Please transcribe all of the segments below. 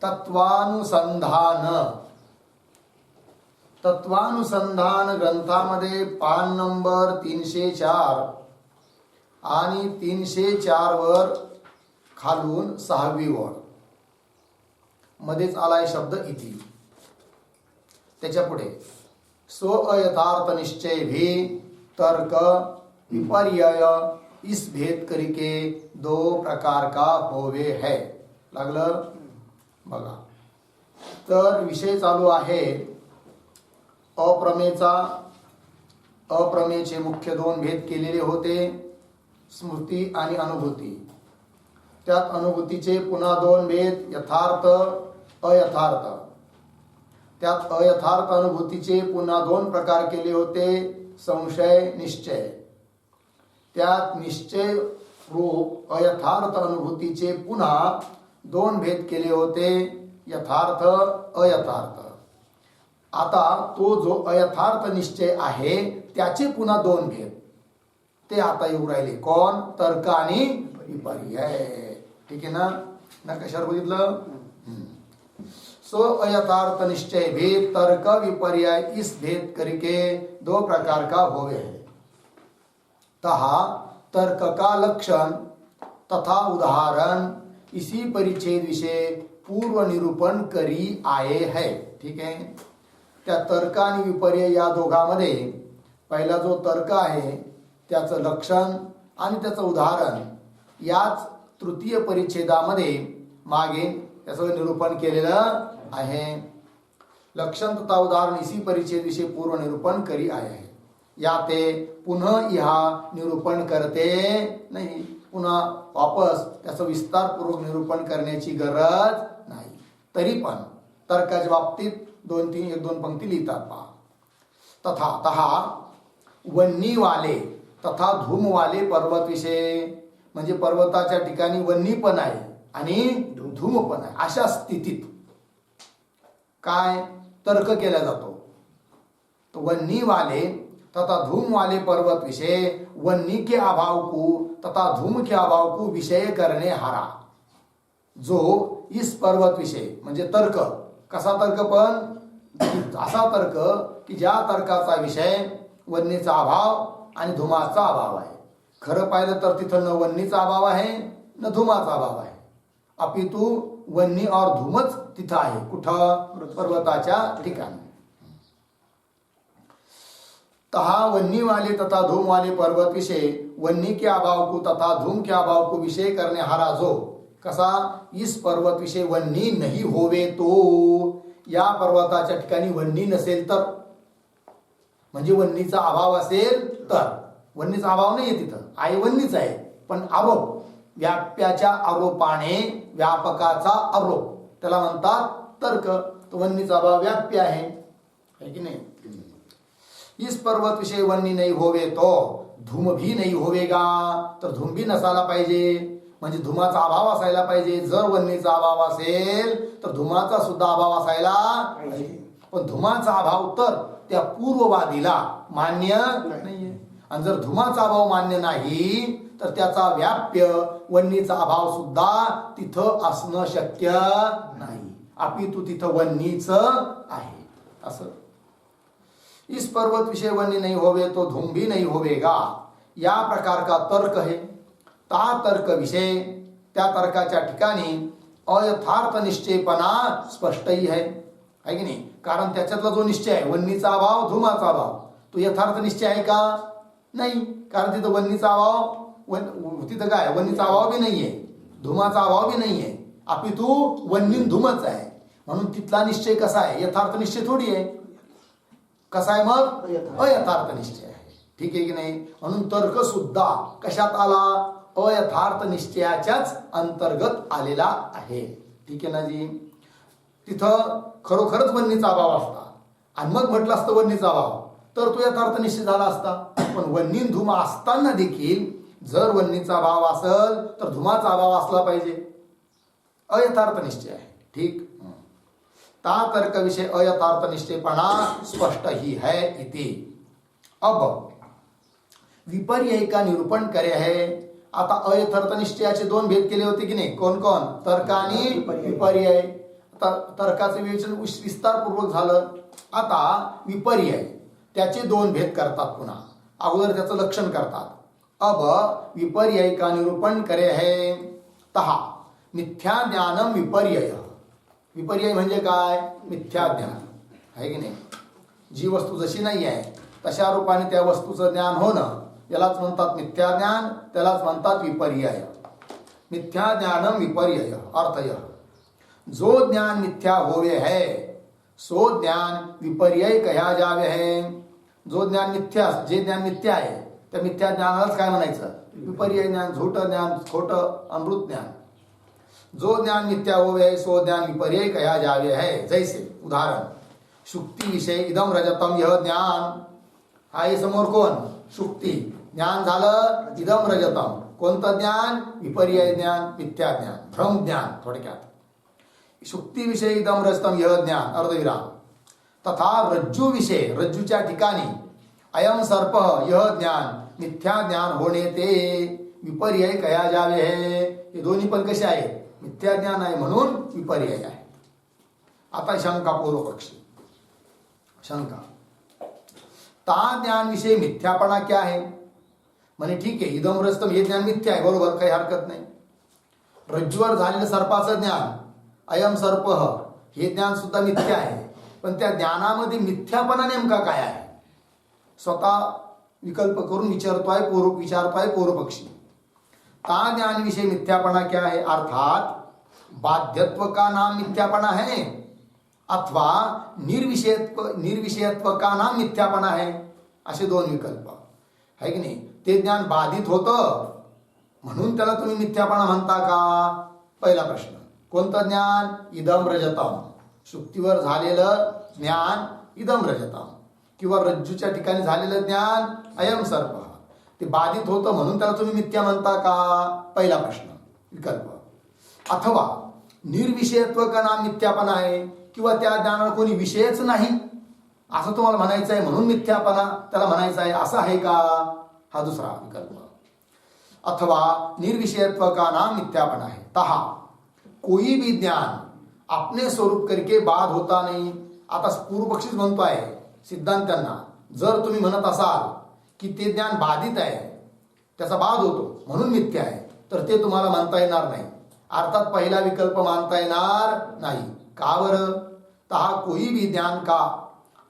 तत्वानुसंधान. तत्वानुसंधान ग्रंथामध्ये पान नंबर 304 आणि 304 वर खालून 6वी ओळ मध्येच आलाय शब्द इति. त्याच्या पुढे सो अयथार्थ निश्चय भी तर्क विपर्यय इस भेद करके 2 प्रकार का होवे है. लागलं बघा. तर विषय चालू आहे अप्रमेयचा. अप्रमेयचे मुख्य 2 भेद केलेले होते, स्मृती आणि अनुभूती. त्यात अनुभूतीचे पुन्हा 2 भेद, यथार्थ अयथार्थ. त्यात अयथार्थ अनुभूतीचे पुन्हा 2 प्रकार केले होते, संशय निश्चय. त्यात निश्चय रूप अयथार्थ अनुभूतीचे पुन्हा 2 भेद केले होते, यथार्थ अयथार्थ. आता तो जो अयथार्थ निश्चय आहे त्याचे पुन्हा 2 भेद ते आता येऊ राहिले. कोण? तर्क आणि विपर्यय. ठीक आहे ना? ना कशावर बघितलं? सो अयथार्थ निश्चय भेद तर्क विपर्यय इस भेद करके 2 प्रकार का होवे है. तहा तर्क का लक्षण तथा उदाहरण इसी परिच्छेद विषय पूर्व निरूपण करी आए है. ठीक आहे. त्या तर्क आणि विपर्यय या दोघांमध्ये पहिला जो तर्क आहे त्याचं लक्षण आणि त्याचं उदाहरण याच तृतीय परिच्छेदामध्ये मागे त्याचं निरूपण केलेलं आहे. लक्षण तथा उदाहरण इसी परिच्छेद विषय पूर्व निरूपण करी आए है. या ते पुन्हा ह्या निरूपण करते नाही. पुन्हा वापस त्याचं विस्तारपूर्वक निरूपण करण्याची गरज नाही. तरी पण तर्काच्या बाबतीत 1-2 पंक्ती लिहितात पहा. तथा तहा वन्नीवाले तथा धूमवाले पर्वत विषय, म्हणजे पर्वताच्या ठिकाणी वन्नी पण आहे आणि धूम पण आहे. अशा स्थितीत काय तर्क केला जातो? तो वन्नी वाले तथा धूम वाले पर्वत विषय वन्नी के अभाव को तथा धूम के अभाव को विषय करने हारा. जो इस पर्वत विषय म्हणजे तर्क. कसा तर्क? पण असा तर्क की ज्या तर्काचा विषय वन्नीचा अभाव आणि धुमाचा अभाव आहे. खरं पाहिलं तर तिथं न वन्नीचा अभाव आहे न धुमाचा अभाव आहे, अपितु वन्नी और धूमच तिथं आहे. कुठं? पर्वताच्या ठिकाणी. तहा वन्नी वाले तथा धूम वाले पर्वत विषय वन्नी के अभाव को तथा धूम के अभाव को विषय करने हारा. जो कसा? इस पर्वत विषय वन्नी नहीं होवे तो, या पर्वताच्या ठिकाणी वन्नी नसेल तर, म्हणजे वन्नीचा अभाव असेल तर. वन्नीचा अभाव नाही तिथं आहे, वन्नीच आहे. पण आरोप, व्याप्याच्या आरोपाने व्यापकाचा आरोप, त्याला म्हणतात तर्क. तो वन्नीचा अभाव व्याप्य आहे की नाही? इस पर्वत विषय वन्नी नहीं होवे तो धूम भी नहीं होवेगा. तर धूम भी नसायला पाहिजे, म्हणजे धुमाचा अभाव असायला पाहिजे. जर वन्नीचा अभाव असेल तर धुमाचा सुद्धा अभाव असायला पाहिजे. पण धुमाचा अभाव तर त्या पूर्ववादीला मान्य नाहीये. आणि जर धुमाचा अभाव मान्य नाही तर त्याचा व्याप्य वन्नीचा अभाव सुद्धा तिथं असणं शक्य नाही, अपितु तिथं वन्नीच आहे. असं इस पर्वत विषय वन्नी नहीं होवे तो धूम भी नहीं होवेगा, या प्रकार का तर्क है. ता तर्क विषय, त्या तर्काच्या ठिकाणी अयथार्थ निश्चयपणा स्पष्टही आहे की नाही? कारण त्याच्यातला जो निश्चय आहे वन्नीचा अभाव धुमाचा अभाव, तो यथार्थ निश्चय आहे का? नाही. कारण तिथं वन्नीचा अभाव, तिथं काय वन्नीचा अभाव बी नाहीये, धुमाचा अभाव बी नाहीये, अपितु वन्नी धुमच आहे. म्हणून तिथला निश्चय कसा आहे? यथार्थ निश्चय थोडी आहे. कसा आहे मग? अयथार्थ निश्चय आहे. ठीक आहे की नाही? म्हणून तर्क सुद्धा कशात आला? अयथार्थ निश्चयाच्याच अंतर्गत आलेला आहे. ठीक आहे ना जी? तिथं खरोखरच वन्नीचा अभाव असता आणि मग म्हटलं असतं वन्नीचा अभाव, तर तो यथार्थ निश्चय झाला असता. पण वन्नी धुमा असताना देखील जर वन्नीचा अभाव असेल तर धुमाचा अभाव असला पाहिजे. अयथार्थ निश्चय आहे. ठीक. ता तर्क विषय अयथार्थ निश्चयपणा स्पष्ट ही है इति. अब विपर्यय का निरूपण करे है. आता अयथार्थ निश्चयाचे 2 भेद केले होते की नाही? कोण कोण? तर्क आणि विपर्यय. तर्काचं विवेचन विस्तारपूर्वक झालं. आता विपर्यय त्याचे दोन भेद करतात. पुन्हा अगोदर त्याचं लक्षण करतात. अब विपर्यय का निरूपण करे है. तहा मिथ्या ज्ञानम विपर्यय. विपर्यय म्हणजे काय? मिथ्या ज्ञान आहे की नाही. जी वस्तू जशी नाही आहे तशा रूपाने त्या वस्तूचं ज्ञान होणं यालाच म्हणतात मिथ्या ज्ञान. त्यालाच म्हणतात विपर्यय. मिथ्या ज्ञानम विपर्यय अर्थय. जो ज्ञान मिथ्या होवे है सो ज्ञान विपर्यय कहा जावे है. जो ज्ञान मिथ्या, जे ज्ञान मिथ्या आहे त्या मिथ्या ज्ञानालाच काय म्हणायचं? विपर्यय ज्ञान, झोट ज्ञान, खोटं अमृत ज्ञान. जो ज्ञान मिथ्या होवे है सो ज्ञान विपर्यय कहा जावे है. जैसे उदाहरण, शुक्ति विषय इदम रजतम यह ज्ञान. आहे समोर कोण? शुक्ती. ज्ञान झालं इदम रजतम. कोणतं ज्ञान? विपर्यय ज्ञान, मिथ्या ज्ञान, भ्रम ज्ञान. थोडक्यात शुक्ती विषय इदम रजतम यह ज्ञान अर्धविराम. तथा रज्जू विषय, रज्जूच्या ठिकाणी अयम सर्प यह ज्ञान मिथ्या ज्ञान होणे ते विपर्यय कया जावे है. हे दोन्ही पण कसे आहेत? मिथ्या ज्ञान आहे म्हणून विपर्यय आहे. आता शंका पूर्वपक्षी. शंका, ता ज्ञान विषय मिथ्यापणा क्या है? म्हणे ठीक आहे, इदम रजतम हे ज्ञान मिथ्या आहे, बरोबर, काही हरकत नाही. रज्जूवर झालेलं सर्पाचं ज्ञान अयम सर्प हे ज्ञान सुद्धा मिथ्या आहे. पण त्या ज्ञानामध्ये मिथ्यापणा नेमका काय आहे? स्वतः विकल्प करून विचारतोय पूर्वपक्षी. ता ज्ञान विषय मिथ्यापणा क्या है? अर्थात बाध्यत्व का नाम मिथ्यापणा है अथवा निर्विषयत्व का नाम मिथ्यापणा है. असे दोन विकल्प आहे की नाही. ते ज्ञान बाधित होतं म्हणून त्याला तुम्ही मिथ्यापणा म्हणता का? पहिला प्रश्न. कोणतं ज्ञान? इदम रजतम. शुक्तीवर झालेलं ज्ञान इदम रजतम किंवा रज्जूच्या ठिकाणी झालेलं ज्ञान अयम सर्प. ते बाधित होतं म्हणून त्याला तुम्ही मिथ्या म्हणता का? पहिला प्रश्न विकल्प. अथवा निर्विषयत्व का नाम मिथ्यापणा आहे, किंवा त्या ज्ञानाला कोणी विषयच नाही असं तुम्हाला म्हणायचं आहे म्हणून मिथ्यापणा त्याला म्हणायचं आहे, असं आहे का? हा दुसरा विकल्प. अथवा निर्विषयत्व का नाम मिथ्यापणा है. तहा कोई भी ज्ञान अपने स्वरूप करके बाद होता नहीं. आता पूर्वपक्षीच म्हणतो आहे सिद्धांतांना, जर तुम्ही म्हणत असाल की ते ज्ञान बाधित आहे, त्याचा बाद होतो म्हणून मिथ्या आहे, तर ते तुम्हाला मानता येणार नाही. अर्थात पहिला विकल्प मानता येणार नाही. का बरं? तहा कोई भी ज्ञान का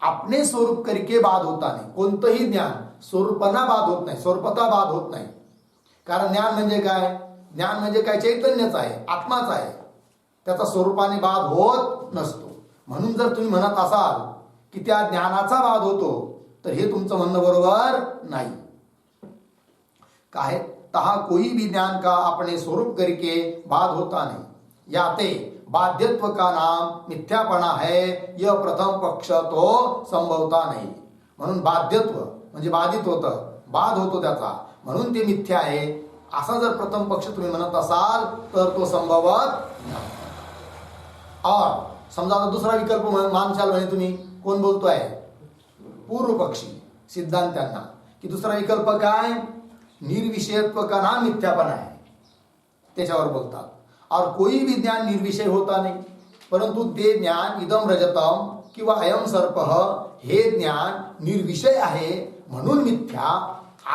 अपने स्वरूप करके बाद होता नाही. कोणतंही ज्ञान स्वरूपना बाद होत नाही, स्वरूपता बाद होत नाही. कारण ज्ञान म्हणजे काय? ज्ञान म्हणजे काय? चैतन्यच आहे, आत्माच आहे. त्याचा स्वरूपाने बाद होत नसतो. म्हणून जर तुम्ही म्हणत असाल की त्या ज्ञानाचा बाद होतो, तर हे तुमचं म्हणणं बरोबर नाही. काय? तहा कोई भी ज्ञान का अपने स्वरूप करके बाद होता नहीं. याते बाध्यत्व का नाम मिथ्यापणा है, यह प्रथम पक्ष तो संभवता नाही. म्हणून बाध्यत्व म्हणजे बाधित होतं, बाद होतो त्याचा, म्हणून ते मिथ्या आहे असा जर प्रथम पक्ष तुम्ही म्हणत असाल तर तो संभवत नाही. और समजा आता दुसरा विकल्प मानशाल म्हणे तुम्ही. कोण बोलतोय? पूर्व पक्षी सिद्धांतांना. की दुसरा विकल्प काय? निर्विषयत्व का नाम मिथ्यापणा है, त्याच्यावर बोलतात. और कोई भी ज्ञान निर्विषय होता नाही, परंतु ते ज्ञान इदम रजतम किंवा अयम सर्प हे ज्ञान निर्विषय आहे म्हणून मिथ्या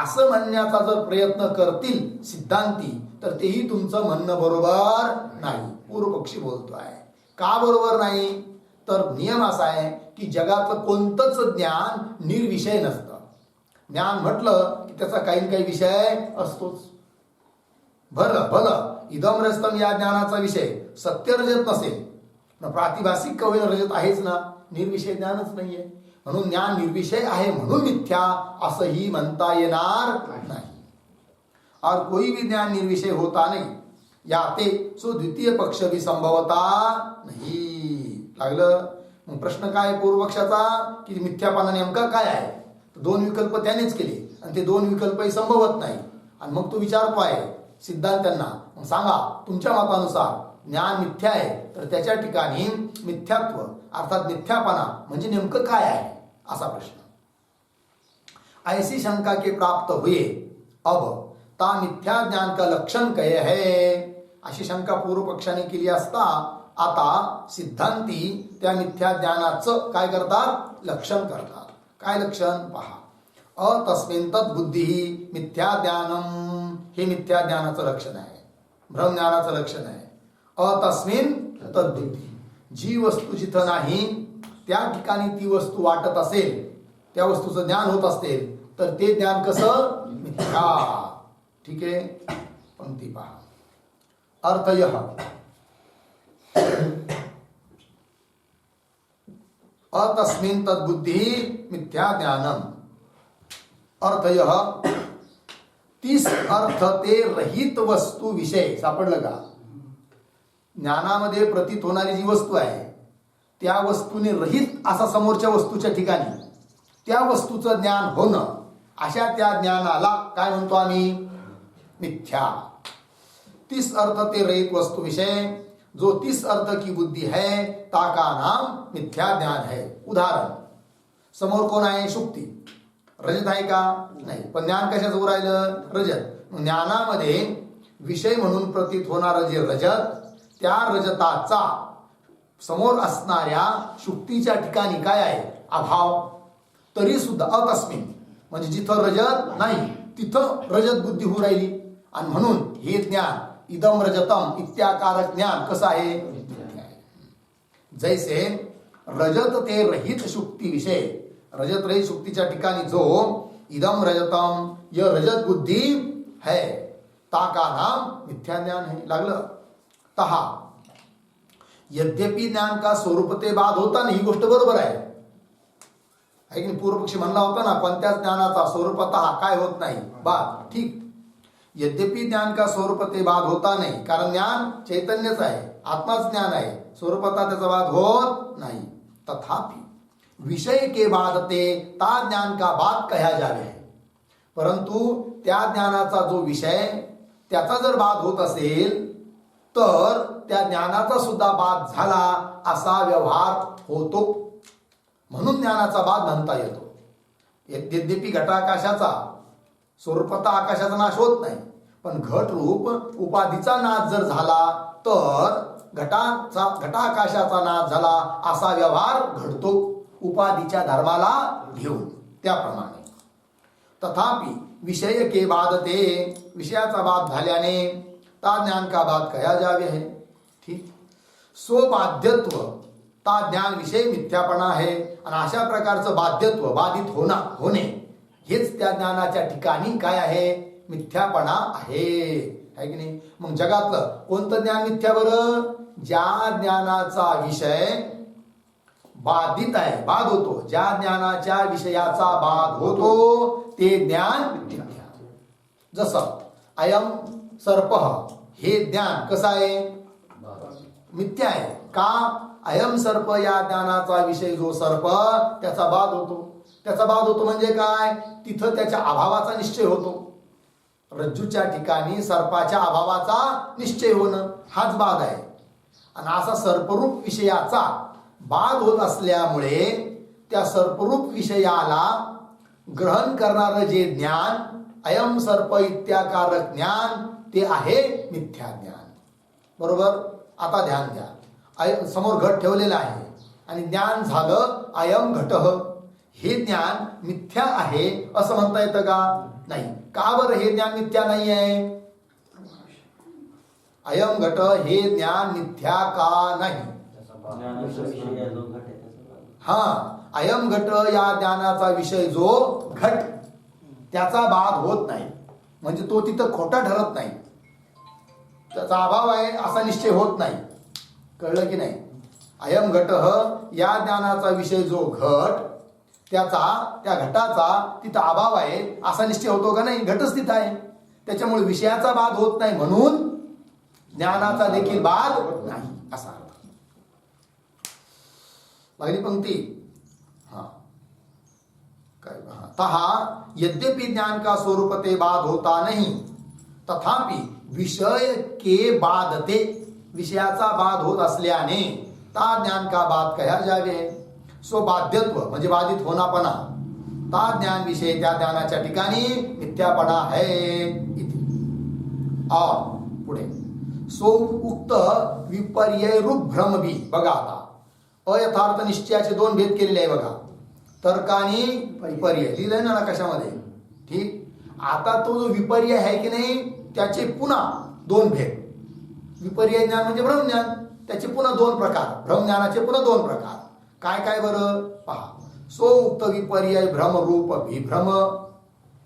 असं म्हणण्याचा जर प्रयत्न करतील सिद्धांती, तर तेही तुमचं म्हणणं बरोबर नाही. पूर्वपक्षी बोलतोय. का बरोबर नाही? तर नियम असा आहे की जगातलं कोणतंच ज्ञान निर्विषय नसतं. ज्ञान म्हटलं की त्याचा काही काही विषय असतोच. भलं इदम रजतम या ज्ञानाचा विषय सत्य रजत नसेल, प्रातिभासिक कवेन रजत आहेच ना, निर्विषय ज्ञानच नाहीये. म्हणून ज्ञान निर्विषय आहे म्हणून मिथ्या असंही म्हणता येणार नाही. और कोई भी ज्ञान निर्विषय होता नाही, याते सो द्वितीय पक्ष भी संभवता नाही. लागलं मग प्रश्न काय पूर्वपक्षाचा? की मिथ्यापणा नेमका काय आहे? दोन विकल्प त्यानेच केले आणि ते दोन विकल्पही संभवत नाही. आणि मग तो विचारतो आहे सिद्धांतांना, मग सांगा तुमच्या मतानुसार ज्ञान मिथ्या आहे, तर त्याच्या ठिकाणी मिथ्यात्व अर्थात मिथ्यापणा म्हणजे नेमकं काय आहे असा प्रश्न. ऐसी शंका के प्राप्त हुए अब ता मिथ्या ज्ञान का लक्षण कहे है. अशी शंका पूर्व पक्षाने केली असता आता सिद्धांती त्या मिथ्या ज्ञानाचं काय करतात? लक्षण करतात. काय लक्षण? पहा. अतस्मिन् तद्बुद्धी मिथ्या ज्ञानम, हे मिथ्या ज्ञानाचं लक्षण आहे, भ्रमज्ञानाचं लक्षण आहे. अतस्मिन् तद्बुद्धी, जी वस्तू जिथं नाही त्या ठिकाणी ती वस्तू वाटत असेल, त्या वस्तूचं ज्ञान होत असेल, तर ते ज्ञान कसं? मिथ्या. ठीक आहे. पंक्ती पहा. अर्थयः अतस्मिन् तद्बुद्धी मिथ्या ज्ञानम. अर्थयः, 30 अर्थ ते रहित वस्तू विषय. सापडलं का? ज्ञानामध्ये प्रतीत होणारी जी वस्तू आहे त्या वस्तूने रहित असा समोरच्या वस्तूच्या ठिकाणी त्या वस्तूचं ज्ञान होणं, अशा त्या ज्ञानाला काय म्हणतो आम्ही? मिथ्या. 30 अर्थ ते रहित वस्तु विषय, जो 30 अर्थ की बुद्धि है ताका नाम मिथ्या ज्ञान है. उदाहरण, समोर कोण आहे? शुक्ती. रजत आहे का? नाही. पण ज्ञान कशाचं उभं राहिलं? रजत. ज्ञानामध्ये विषय म्हणून प्रतीत होणारं जे रजत, त्या रजताचा समोर असणाऱ्या शुक्तीच्या ठिकाणी काय आहे? अभाव. तरी सुद्धा अतस्मिन्, म्हणजे जिथं रजत नाही तिथं रजत बुद्धी होऊ राहिली. आणि म्हणून हे ज्ञान इदम रजतम इत्याकारक ज्ञान कसं आहे? जैसे रजत ते रहित शुक्ती विषय, रजत रहित शुक्तीच्या ठिकाणी जो इदम रजतम यह रजत बुद्धि है ताका नाम मिथ्या ज्ञान है. लागलं? तहा यद्यपि ज्ञान का स्वरूप ते बाद होता नाही, ही गोष्ट बरोबर आहे की नाही? पूर्व पक्षी म्हणला होता ना, कोणत्याच ज्ञानाचा स्वरूपतः काय होत नाही? बाद. ठीक. यद्यपि ज्ञान का स्वरूप ते बाद होता नाही, कारण ज्ञान चैतन्यच आहे, आत्माच ज्ञान आहे, स्वरूपतः त्याचा बाद होत नाही. तथापि विषय के बाधते ता ज्ञान का बाद कहा जावे है. परंतु त्या ज्ञानाचा जो विषय त्याचा जर बाद होत असेल तर त्या ज्ञानाचा सुद्धा बाद झाला असा व्यवहार होतो. म्हणून ज्ञानाचा बाद म्हणता येतो. यद्यपि घटाकाशाचा स्वरूपतः आकाशाचा नाश होत नाही, पण घट रूप उपाधीचा नाश जर झाला तर घटाकाशाचा नाश झाला असा व्यवहार घडतो, उपाधीच्या धर्माला घेऊन. त्याप्रमाणे तथापि विषय के बाधते, विषयाचा बाद झाल्याने ता ज्ञान का बाद कया जावे है. ठीक. स्वबाध्यत्व ता ज्ञान विषय मिथ्यापणा आहे. आणि अशा प्रकारचं बाध्यत्व, बाधित होणे हेच त्या ज्ञानाच्या ठिकाणी काय आहे? मिथ्यापणा आहे. की नाही? मग जगातलं कोणतं ज्ञान मिथ्या? बरं, ज्या ज्ञानाचा विषय बाधित आहे, बाद होतो, ज्या ज्ञानाच्या विषयाचा बाद होतो ते ज्ञान मिथ्या. जसं अयम सर्प, हे ज्ञान कसं आहे? मिथ्या आहे. का? अयम सर्प या ज्ञानाचा विषय जो सर्प, त्याचा बाद होतो. त्याचा बाद होतो म्हणजे काय? तिथं त्याच्या अभावाचा निश्चय होतो. रज्जूच्या ठिकाणी सर्पाच्या अभावाचा निश्चय होणं हाच बाद आहे. आणि असा सर्परूप विषयाचा बाद होत असल्यामुळे त्या सर्परूप विषयाला ग्रहण करणारं जे ज्ञान अयम सर्प इत्याकारक ज्ञान, ते आहे मिथ्या ज्ञान. बरोबर? आता ध्यान द्या. समोर घट ठेवलेला आहे आणि ज्ञान झालं अयम घटः. हे ज्ञान मिथ्या आहे असं म्हणता येतं का? नाही. का बरं हे ज्ञान मिथ्या नाही आहे? अयम घट हे ज्ञान मिथ्या का नाही? हा, अयम घट या ज्ञानाचा विषय जो घट, त्याचा बाद होत नाही, म्हणजे तो तिथं खोटा ठरत नाही, त्याचा अभाव आहे असा निश्चय होत नाही. कळलं की नाही? अयम घट या ज्ञानाचा विषय जो घट, त्या घटाचा तिथं अभाव आहे असा निश्चय होतो का नाही? घटच तिथं आहे, त्याच्यामुळे विषयाचा बाद होत नाही, म्हणून ज्ञानाचा देखील बाद नाही असा अर्थ. पहिली पंक्ती. हा काय? तहा यद्यपि ज्ञान का स्वरूप ते बाद होता नहीं, तथापि विषय के बाधते, विषयाचा बाद होत असल्याने ता ज्ञान का बाद कहा जावे. स्वबाध्यत्व म्हणजे बाधित होणापणा, ता ज्ञान विषय त्या ज्ञानाच्या ठिकाणी मिथ्यापणा है इति. और पुढे सो उक्त विपर्यय रूप भ्रम भी. बघा आता अयथार्थ निश्चयाचे दोन भेद केलेले आहे बघा. तर्कानी विपर्यय लिहिलंय ना कशामध्ये. ठीक. आता तो जो विपर्यय आहे की नाही त्याचे पुन्हा दोन भेद. विपर्यय ज्ञान म्हणजे ब्रह्मज्ञान, त्याचे पुन्हा दोन प्रकार. ब्रह्मज्ञानाचे पुन्हा दोन प्रकार. काय काय बरं पहा. सो उक्त विपर्यय भ्रम रूप विभ्रम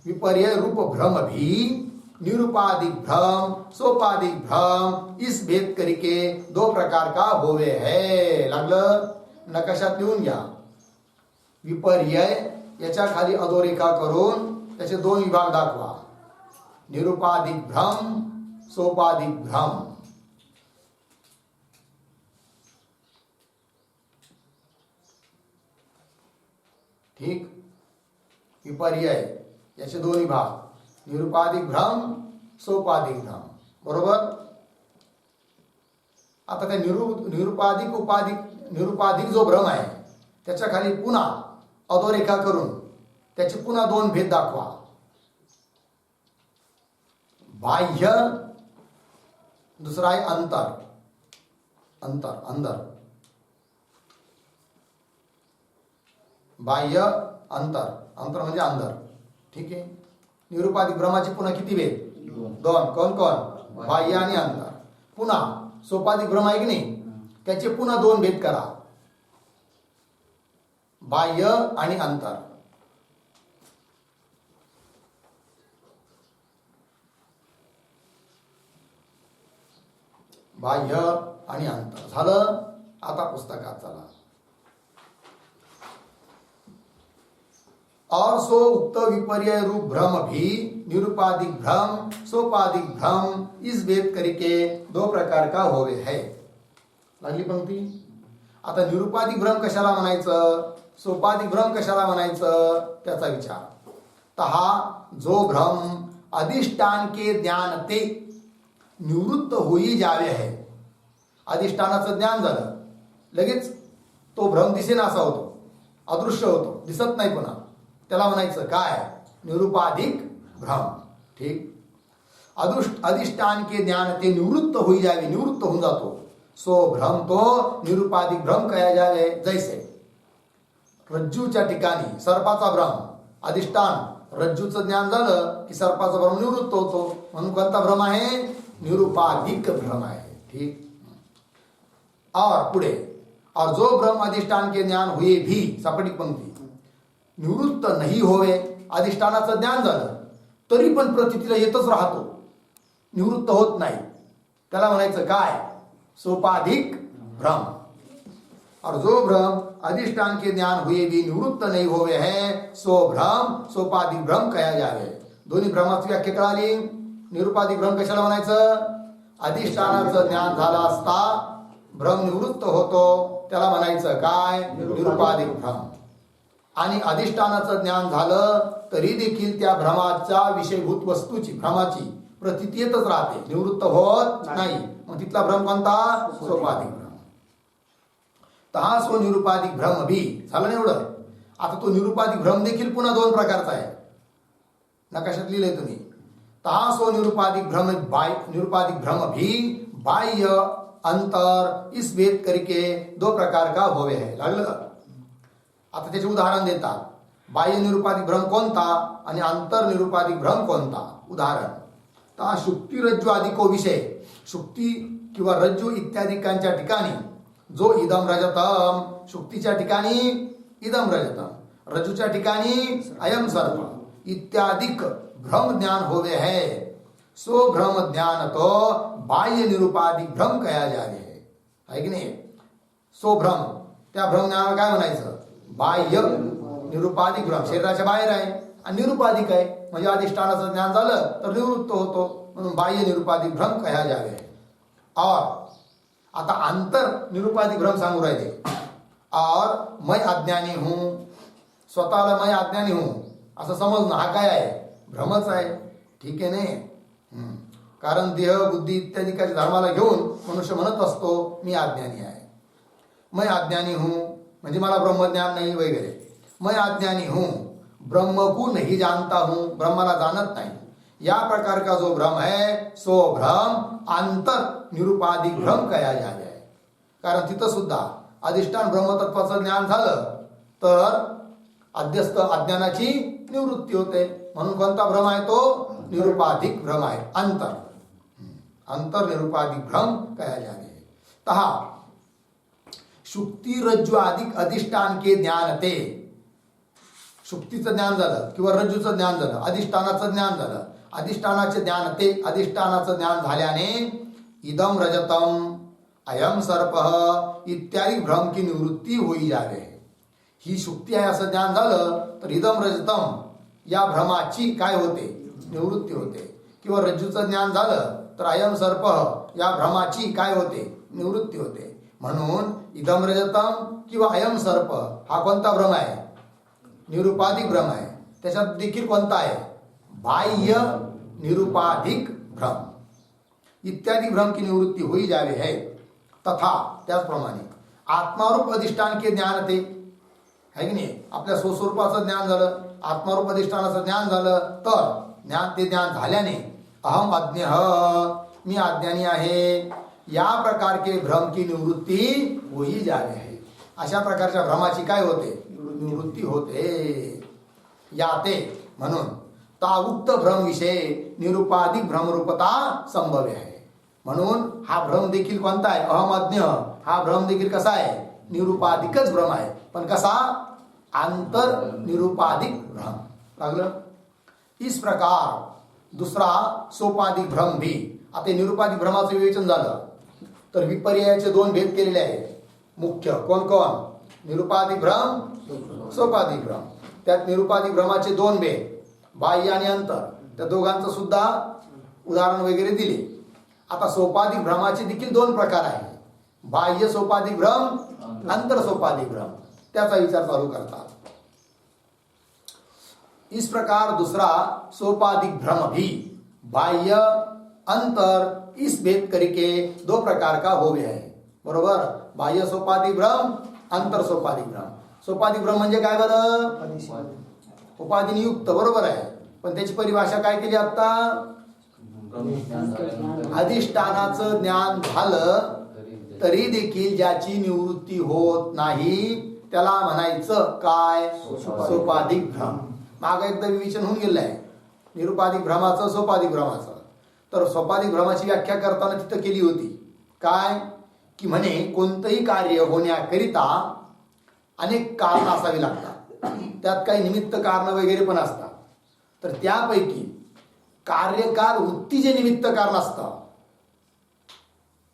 विपर्यय रूप भ्रम भी निरुपाधिक भ्रम सोपाधिक भ्रम इस भेद करके दो प्रकार का होवे है. लागलं नकाशात लिहून घ्या. विपर्यय याच्या खाली अधोरेखा करून त्याचे दोन विभाग दाखवा. निरुपाधिक भ्रम सोपाधिक भ्रम. ठीक. विपर्यय याचे दोन विभाग. निरुपाधिक भ्रम सोपाधिक भ्रम. बरोबर. आता त्या निरुपाधिक जो भ्रम आहे त्याच्या खाली पुन्हा अधोरेखा करून त्याचे पुन्हा दोन भेद दाखवा. बाह्य, दुसरा आहे अंतर. अंतर बाह्य अंतर म्हणजे अंदर. ठीक आहे. निरुपाधिक भ्रमाचे पुन्हा किती भेद? दोन. कोण बाह्य आणि अंतर. पुन्हा सोपाधिक भ्रम आहे की नाही त्याचे पुन्हा दोन भेद करा. बाह्य आणि अंतर. बाह्य आणि अंतर झालं. आता पुस्तकात चला. और सो उक्त विपर्यय रूप भ्रम भी निरुपाधिक भ्रम सोपाधिक भ्रम इस भेद करके दो प्रकार का होवे है. लागली पंक्ती. आता निरुपाधिक भ्रम कशाला म्हणायचं, सोपाधिक भ्रम कशाला म्हणायचं त्याचा विचार. तर हा जो भ्रम अधिष्ठान के ज्ञान ते निवृत्त होई जावे है. अधिष्ठानाचं ज्ञान झालं लगेच तो भ्रम दिसेना असा होतो, अदृश्य होतो, दिसत नाही पुन्हा. त्याला म्हणायचं काय? निरुपाधिक भ्रम. ठीक. अधिष्ठान के ज्ञान ते निवृत्त होई जावे, निवृत्त होऊन जातो. सो भ्रम तो निरुपाधिक भ्रम कया जावे. जैसे रज्जूच्या ठिकाणी सर्पाचा भ्रम, अधिष्ठान रज्जूचं ज्ञान झालं की सर्पाचा भ्रम निवृत्त होतो. म्हणून कोणता भ्रम आहे? निरुपाधिक भ्रम आहे. ठीक. और पुढे और जो भ्रम अधिष्ठान के ज्ञान हुए भी, सापडिक पंक्ती, निवृत्त नाही होवे. अधिष्ठानाचं ज्ञान झालं तरी पण प्रतीतीला येतच राहतो, निवृत्त होत नाही. त्याला म्हणायचं काय? सोपाधिक भ्रम. और जो भ्रम अधिष्ठान के ज्ञान हुए भी निवृत्त नहीं होवे है सो भ्रम सोपाधिक भ्रम कया जावे. दोन्ही भ्रमाची व्याख्या कळाली. निरुपाधिक भ्रम कशाला म्हणायचं? अधिष्ठानाचं ज्ञान झालं असता भ्रम निवृत्त होतो, त्याला म्हणायचं काय? निरुपाधिक भ्रम. आणि अधिष्ठानाचं ज्ञान झालं तरी देखील त्या भ्रमाच्या विषयभूत वस्तूची, भ्रमाची प्रतीती येतच राहते, निवृत्त होत नाही. मग तिथला भ्रम कोणता? सोपाधिक भ्रम. तर हा सो निरुपाधिक भ्रम भी झालं नाही एवढं. आता तो निरुपाधिक भ्रम देखील पुन्हा दोन प्रकारचा आहे. नकाशात लिहिलंय तुम्ही. तर हा सो निरुपाधिक भ्रम भी बाह्य अंतर इस भेद करके दो प्रकार का होवे है. लागलं. आता त्याचे उदाहरण देतात. बाह्य निरुपाधिक भ्रम कोणता आणि आंतर निरुपाधिक भ्रम कोणता? उदाहरण. तर शुक्ती रज्जू आदिको विषय, शुक्ती किंवा रज्जू इत्यादिकांच्या ठिकाणी जो इदम रजतम, शुक्तीच्या ठिकाणी इदम रजतम, रज्जूच्या ठिकाणी अयम सर्प इत्यादिक भ्रम ज्ञान होवे है सो भ्रम ज्ञान तो बाह्य निरुपाधिक भ्रम कया जावे. आहे की नाही? सो भ्रम, त्या भ्रम ज्ञानाला काय म्हणायचं? बाह्य निरुपाधिक भ्रम. शरीराच्या बाहेर आहे आणि निरुपाधिक आहे म्हणजे अधिष्ठानाचं ज्ञान झालं तर निवृत्त होतो, म्हणून बाह्य निरुपाधिक भ्रम कया जावे. और आता अंतर निरुपाधिक भ्रम सांगू राहिले. और मैं अज्ञानी हूं, स्वतःला मैं अज्ञानी हूं असं समजणं हा काय आहे? भ्रमच आहे. ठीक आहे नाही? कारण देह बुद्धी इत्यादिकाच्या धर्माला घेऊन मनुष्य म्हणत असतो मी अज्ञानी आहे. मैं अज्ञानी हूं म्हणजे मला ब्रह्मज्ञान नाही वगैरे. मैं अज्ञानी हूं, ब्रह्म को नहीं जानता हूं, ब्रह्माला जाणत नाही. या प्रकार का जो भ्रम है सो भ्रम अंतर निरुपाधिक भ्रम कहा जाए. कारण तिथं सुद्धा अधिष्ठान ब्रह्मतत्वाचं ज्ञान झालं तर अध्यस्त अज्ञानाची निवृत्ती होते. म्हणून कोणता भ्रम आहे तो निरुपाधिक भ्रम आहे. अंतर निरुपाधिक भ्रम कहा जाए. तहा शुक्ती रज्जू अधिक अधिष्ठान के ज्ञान ते. शुक्तीचं ज्ञान झालं किंवा रज्जूचं ज्ञान झालं, अधिष्ठानाचं ज्ञान झालं, अधिष्ठानाचे ज्ञान ते अधिष्ठानाचं ज्ञान झाल्याने इदम रजतम अयम सर्प इत्यादी भ्रम की निवृत्ती होई जावे. ही शुक्ती आहे असं ज्ञान झालं तर इदम रजतम या भ्रमाची काय होते निवृत्ती होते. किंवा रज्जूचं ज्ञान झालं तर अयम सर्प या भ्रमाची काय होते निवृत्ती होते. म्हणून इदम रजतम किंवा अयम सर्प हा कोणता भ्रम आहे निरुपाधिक भ्रम आहे. त्याच्यात देखील कोणता आहे बाह्य निरुपाधिक भ्रम. इत्यादी भ्रम की निवृत्ती होई जावे है. तथा त्याचप्रमाणे आत्मारूप अधिष्ठान के ज्ञान ते है की नाही. आपल्या स्वस्वरूपाचं ज्ञान झालं, आत्मारूप अधिष्ठानाचं ज्ञान झालं तर ते ज्ञान झाल्याने अहम अज्ञ मी अज्ञानी आहे या प्रकार के भ्रम की निवृत्ती होई जावे है. अशा प्रकारच्या भ्रमाची काय होते निवृत्ती होते. याते म्हणून ताउक्त भ्रम विषय निरुपाधिक भ्रमरूपता संभव्य आहे. म्हणून हा भ्रम देखील कोणता आहे अहमज्ञ. हा भ्रम देखील कसा आहे निरुपाधिकच भ्रम आहे. पण कसा अंतर निरुपाधिक भ्रम लागलं. इस प्रकार दूसरा सोपाधिक भ्रम भी. आता निरुपाधिक भ्रमाचं विवेचन झालं तर विपर्यायाचे दोन भेद केलेले आहेत मुख्य. कोण कोण निरुपाधिक भ्रम सोपाधिक भ्रम. त्यात निरुपाधिक भ्रमाचे दोन भेद बाह्य आणि अंतर. त्या दोघांचं सुद्धा उदाहरण वगैरे दिले. आता सोपाधिक भ्रमाचे देखील दोन प्रकार आहे बाह्य सोपाधिक भ्रम अंतर सोपाधिक भ्रम. त्याचा विचार चालू करतात. इस प्रकार दूसरा सोपाधिक भ्रम भी बाह्य अंतर इस भेद करके दो प्रकार का हो गया है. बरोबर. बाह्य सोपाधिक भ्रम अंतर सोपाधिक भ्रम. सोपाधिक भ्रम म्हणजे काय बरं उपाधिनियुक्त. बरोबर आहे. पण त्याची परिभाषा काय केली आता अधिष्ठानाचं ज्ञान झालं तरी देखील ज्याची निवृत्ती होत नाही त्याला म्हणायचं काय सोपाधिक भ्रम. माग एकदा विवेचन होऊन गेलं आहे निरुपाधिक भ्रमाचं सोपाधिक भ्रमाचं. तर सोपाधिक भ्रमाची व्याख्या करताना तिथं केली होती काय की म्हणे कोणतंही कार्य होण्याकरिता अनेक कारण असावी लागतात. त्यात काही निमित्त कारण वगैरे पण असतात. तर त्यापैकी कार्यकाल वृत्ती जे निमित्त कारण असतं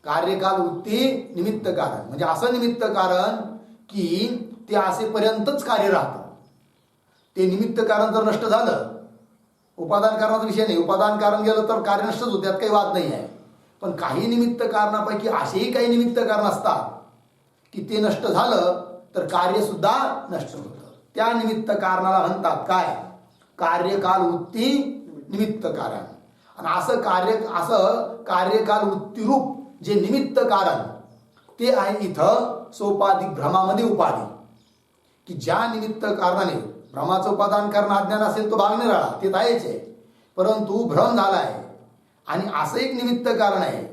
कार्यकाल वृत्ती निमित्त कारण म्हणजे असं निमित्त कारण की ते असेपर्यंतच कार्य राहतं. ते निमित्त कारण जर नष्ट झालं उपादान कारणाचा विषय नाही. उपादान कारण गेलं तर कार्य नष्टच होते. त्यात काही वाद नाही आहे. पण काही निमित्त कारणापैकी असेही काही निमित्त कारण असतात की ते नष्ट झालं तर कार्य सुद्धा नष्ट होतं. त्या निमित्त कारणाला म्हणतात काय कार्यकाल वृत्ती निमित्त कारण. आणि असं कार्यकाल वृत्ती रूप जे निमित्त कारण ते आहे इथं सोपाधिक भ्रमामध्ये उपाधी. की ज्या निमित्त कारणाने भ्रमाचं उपादान कारण अज्ञान असेल तो भाग निराळा ते आहेच आहे. परंतु भ्रम झाला आहे आणि असं एक निमित्त कारण आहे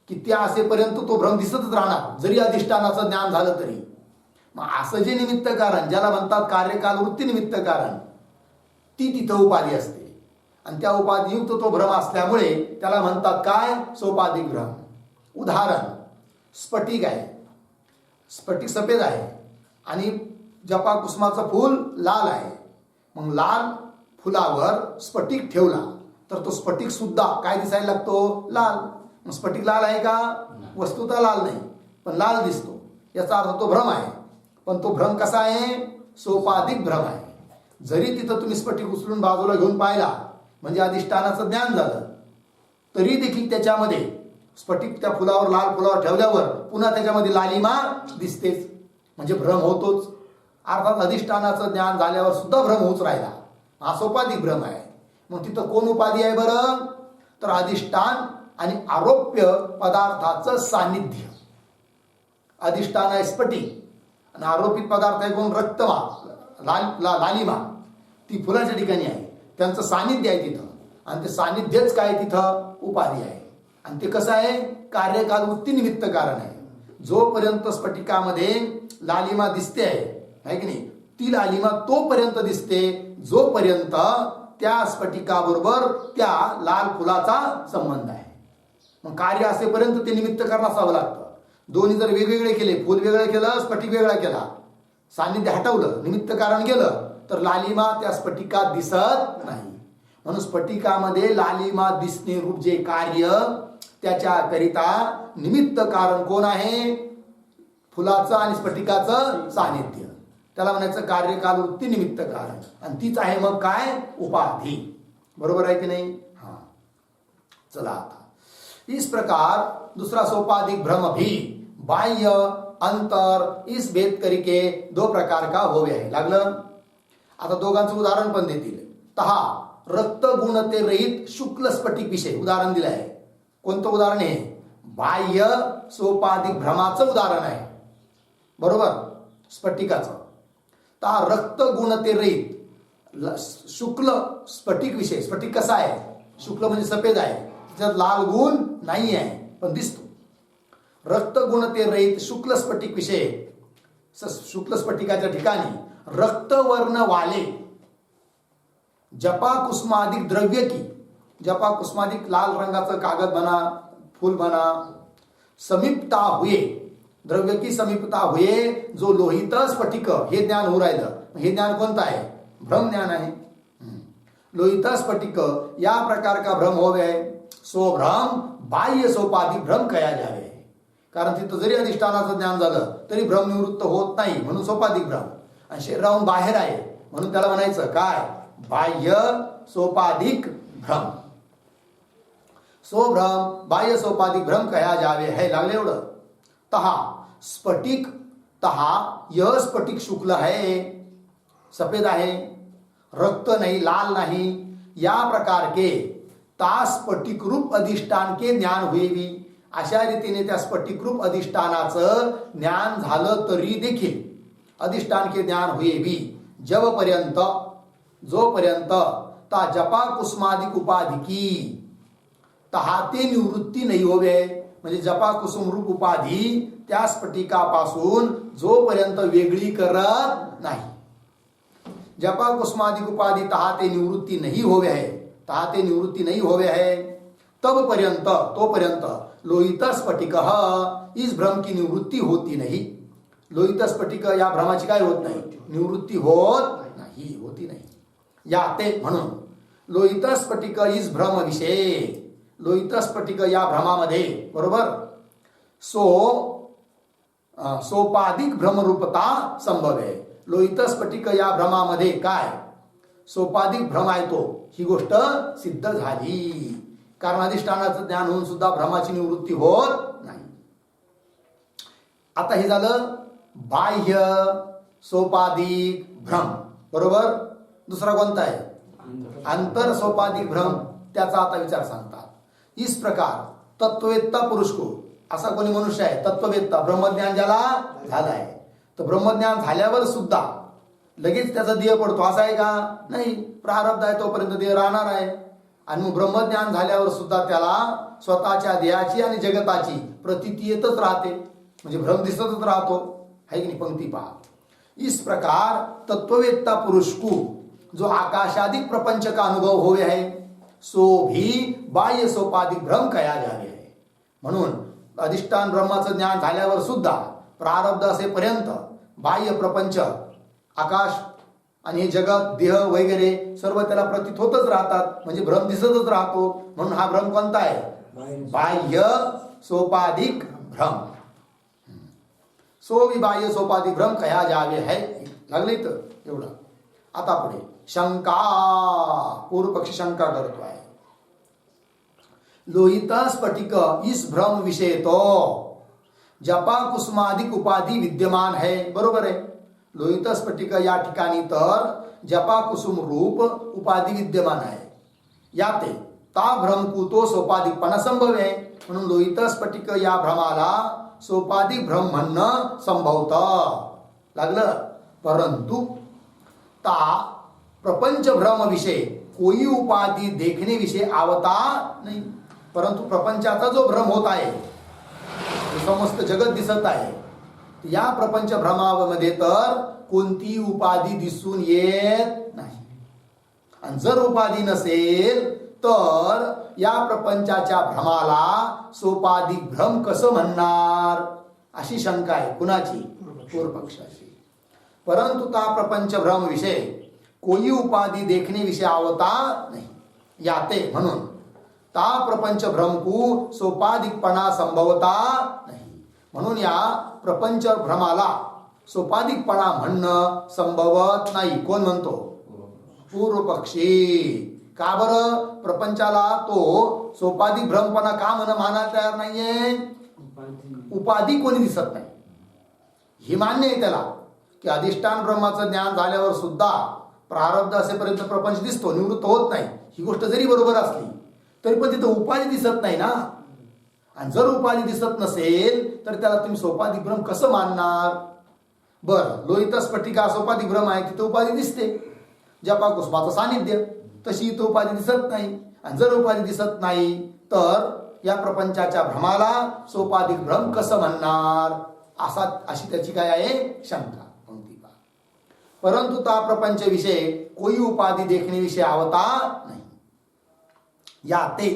की त्या असेपर्यंत तो भ्रम दिसतच राहणार जरी अधिष्ठानाचं ज्ञान झालं तरी. मग असं जे निमित्त कारण ज्याला म्हणतात कार्यकाल वृत्ती निमित्त कारण ती तिथं उपाधी असते. आणि त्या उपाधियुक्त तो भ्रम असल्यामुळे त्याला म्हणतात काय सोपाधिक भ्रम. उदाहरण स्फटिक आहे. स्फटिक सफेद आहे आणि जपा कुसुमाचं फूल लाल आहे. मग लाल फुलावर स्फटिक ठेवला तर तो स्फटिक सुद्धा काय दिसायला लागतो लाल. मग स्फटिक लाल आहे का वस्तुतः लाल नाही पण लाल दिसतो. याचा अर्थ तो भ्रम आहे. पण तो भ्रम कसा आहे सोपाधिक भ्रम आहे. जरी तिथं तुम्ही स्फटिक उचलून बाजूला घेऊन पाहिला म्हणजे अधिष्ठानाचं ज्ञान झालं तरी देखील त्याच्यामध्ये स्फटिक त्या फुलावर लाल फुलावर ठेवल्यावर पुन्हा त्याच्यामध्ये लालिमा दिसतेच म्हणजे भ्रम होतोच. अर्थात अधिष्ठानाचं ज्ञान झाल्यावर सुद्धा भ्रम होऊच राहिला. हा सोपाधिक भ्रम आहे. मग तिथं कोण उपाधी आहे बरं तर अधिष्ठान आणि आरोप्य पदार्थाचं सान्निध्य. अधिष्ठान आहे स्फटिक आणि आरोपित पदार्थ आहे कोण रक्तमा लालिमा ती फुलाच्या ठिकाणी आहे. त्यांचं सान्निध्य आहे तिथं. आणि ते सानिध्यच काय तिथं उपाधी आहे. आणि ते कसं आहे, कार्यकाल वृत्ती निमित्त कारण आहे. जोपर्यंत स्फटिकामध्ये लालिमा दिसते आहे की नाही, ती लालिमा तोपर्यंत दिसते जोपर्यंत त्या स्फटिकाबरोबर त्या लाल फुलाचा संबंध आहे. मग कार्य असेपर्यंत ते निमित्त कारण असावं लागतं. दोन्ही जर वेगवेगळे केले, फुल वेगळं केलं, स्फटिक वेगळा केला, सानिध्य हटवलं, निमित्त कारण गेलं, तर लालिमा त्या स्फटिकात दिसत नाही. म्हणून स्फटिकामध्ये लालिमा दिसणे रूप जे कार्य, त्याच्याकरिता निमित्त कारण कोण आहे? फुलाचं आणि स्फटिकाचं सानिध्य. त्याला म्हणायचं कार्यकाल वृत्ती निमित्त कारण. आणि तीच आहे मग काय? उपाधी. बरोबर आहे की नहीं? हाँ, चला आता इस प्रकार दूसरा सोपाधिक भ्रम भी बाह्य अंतर इस भेद करके दो प्रकार का होवे आहे. लागलं? आता दोघांचं उदाहरण पण देतील. तहा रक्त गुणते रहित शुक्ल स्फटिक विषय उदाहरण दिलं आहे. कोणतं उदाहरण आहे? बाह्य सोपाधिक भ्रमाचं उदाहरण आहे. बरोबर, स्फटिकाचं. ता रक्त गुणते रहित शुक्ल स्फटिक विषय. स्फटिक कसा आहे? शुक्ल म्हणजे सफेद आहे, त्याच्यात लाल गुण नाही आहे पण दिसतो. रक्त गुणते रहित शुक्ल स्फटिक विषय. शुक्ल स्फटिकाच्या ठिकाणी रक्तवर्ण वाले जपा कुसुमाधिक द्रव्य की, जपा कुसुमाधिक लाल रंगाचं कागद बना, फूल बना, समीपता हुए, द्रव्य की समीपता हुए जो लोहित स्फटिक, हे ज्ञान होऊ राहिलं. हे ज्ञान कोणतं आहे? भ्रम ज्ञान आहे. लोहित स्फटिक या प्रकार का भ्रम होवे सो भ्रम बाह्य सोपाधिक भ्रम कया जावे. कारण तिथं जरी अधिष्ठानाचं ज्ञान झालं तरी भ्रम निवृत्त होत नाही, म्हणून सोपाधिक भ्रम. आणि शरीराहून बाहेर आहे म्हणून त्याला म्हणायचं काय? बाह्य सोपाधिक भ्रम. सो भ्रम बाह्य सोपाधिक भ्रम कया जावे है. लागले एवढं? तहा स्फटिक, तहा यह स्फटिक शुक्ल है, सफेद आहे, रक्त नहीं, लाल नहीं, या प्रकार के ता स्फटिक रूप अधिष्ठान के ज्ञान हुए भी. अशा रीतीने त्या स्फटिक रूप अधिष्ठानाचं ज्ञान झालं तरी देखील, अधिष्ठान के ज्ञान हुए भी, जब पर्यंत जोपर्यंत ता जपा कुसुमाधिक उपाधि की तहा ते निवृत्ती नाही होवे. म्हणजे जपा कुसुम रूप उपाधी त्या स्फटिकापासून जोपर्यंत वेगळी करत नाही, जपा कुसुमाधिक उपाधि तहा ते निवृत्ती नहीं होवे है, तहा ते निवृत्ती नहीं होवे है, तब पर्यंत तोपर्यंत लोहित स्फटिक इस भ्रम की निवृत्ती होती नहीं. लोहित स्फटिक या भ्रमाची काय होत नाही? निवृत्ती होत नाही, होती नाही. या ते म्हणून लोहित स्फटिक इस भ्रम विषय, लोहित स्फटिक या भ्रमामध्ये, बरोबर, सोपाधिक भ्रमरूपता संभव आहे. लोहित स्फटिक या भ्रमामध्ये काय? सोपाधिक भ्रम आहे तो, ही गोष्ट सिद्ध झाली. कारण अधिष्ठानाचं ज्ञान होऊन सुद्धा भ्रमाची निवृत्ती होत नाही. आता हे झालं बाह्य सोपाधिक भ्रम. बरोबर. दुसरा कोणता आहे? अंतर सोपाधिक भ्रम. त्याचा आता विचार सांगतात. इस प्रकार तत्ववेत्ता पुरुष को, असा कोणी मनुष्य आहे तत्ववेत्ता, ब्रह्मज्ञान ज्याला झालं आहे, तर ब्रह्मज्ञान झाल्यावर सुद्धा लगेच त्याचा देह पडतो असं आहे का? नाही. प्रारब्ध आहे तोपर्यंत देह राहणार आहे. आणि मग ब्रह्मज्ञान झाल्यावर सुद्धा त्याला स्वतःच्या देहाची आणि जगताची प्रतीती येतच राहते, म्हणजे भ्रम दिसतच राहतो. है की नाही? पंक्ती पहा. इस प्रकार तत्ववेत्ता पुरुष को जो आकाशादिक प्रपंच का अनुभव होवे है सो भी बाह्य सोपाधिक भ्रम कया जावे है. म्हणून अधिष्ठान ब्रह्माचं ज्ञान झाल्यावर सुद्धा प्रारब्ध असेपर्यंत बाह्य प्रपंच, आकाश आणि हे जगत, देह वगैरे सर्व त्याला प्रतीत होतच राहतात, म्हणजे भ्रम दिसतच राहतो. म्हणून हा भ्रम कोणता आहे? बाह्य सोपाधिक भ्रम. सो विबाह्य सोपाधिक भ्रम कया जावे है. लागले तर एवढं. आता पुढे शंका. पूर्व पक्षी शंका करतो आहे. लोहित स्फटिक इस भ्रम विषय तो जपा कुसुमाधिक उपाधि विद्यमान है. बरोबर आहे. लोहित स्फटिक या ठिकाणी तर जपा कुसुम रूप उपाधि विद्यमान आहे. याते ता भ्रम कुतो सोपाधिकपणा संभव आहे. म्हणून लोहित स्फटिक या भ्रमाला सोपाधिक भ्रम म्हणणं संभवतं. लागलं. परंतु ता प्रपंच भ्रम विषय कोई उपाधी देखणे विषय आवता नाही. परंतु प्रपंचाचा जो भ्रम होत आहे, समस्त जगत दिसत आहे, या प्रपंच भ्रमामध्ये तर कोणती उपाधी दिसून येत नाही. आणि जर उपाधी नसेल तर या प्रपंचाच्या भ्रमाला सोपाधिक भ्रम कसं म्हणणार, अशी शंका आहे. कुणाची? पूर्वपक्षाची. परंतु ता प्रपंच भ्रम विषय कोई उपाधी देखणे विषय आवता नाही. याते म्हणून ता प्रपंच भ्रम को सोपाधिकपणा संभवता नाही. म्हणून या प्रपंच भ्रमाला सोपाधिकपणा म्हणणं संभवत नाही. कोण म्हणतो? पूर्वपक्षी. का बरं? प्रपंचाला तो सोपाधिक भ्रमपणा का मानायला तयार नाहीये? उपाधी कोणी दिसत नाही. ही मान्य आहे त्याला की अधिष्ठान ब्रह्माचं ज्ञान झाल्यावर सुद्धा प्रारब्ध असेपर्यंत प्रपंच दिसतो, निवृत्त होत नाही. ही गोष्ट जरी बरोबर असली तरी पण तिथं उपाधी दिसत नाही ना. आणि जर उपाधी दिसत नसेल तर त्याला तुम्ही सोपाधिक भ्रम कसं मानणार? बरं, लोहित स्फटिका सोपाधिक भ्रम आहे, तिथं उपाधी दिसते. जपा कुसुमाचं सानिध्य, तशी इथं उपाधी दिसत नाही. आणि जर उपाधी दिसत नाही तर या प्रपंचाच्या भ्रमाला सोपाधिक भ्रम कसं म्हणणार, अशी त्याची काय आहे शंका. परंतु ता प्रपंच विषय कोई उपाधी देखणे विषय आवता नहीं. याते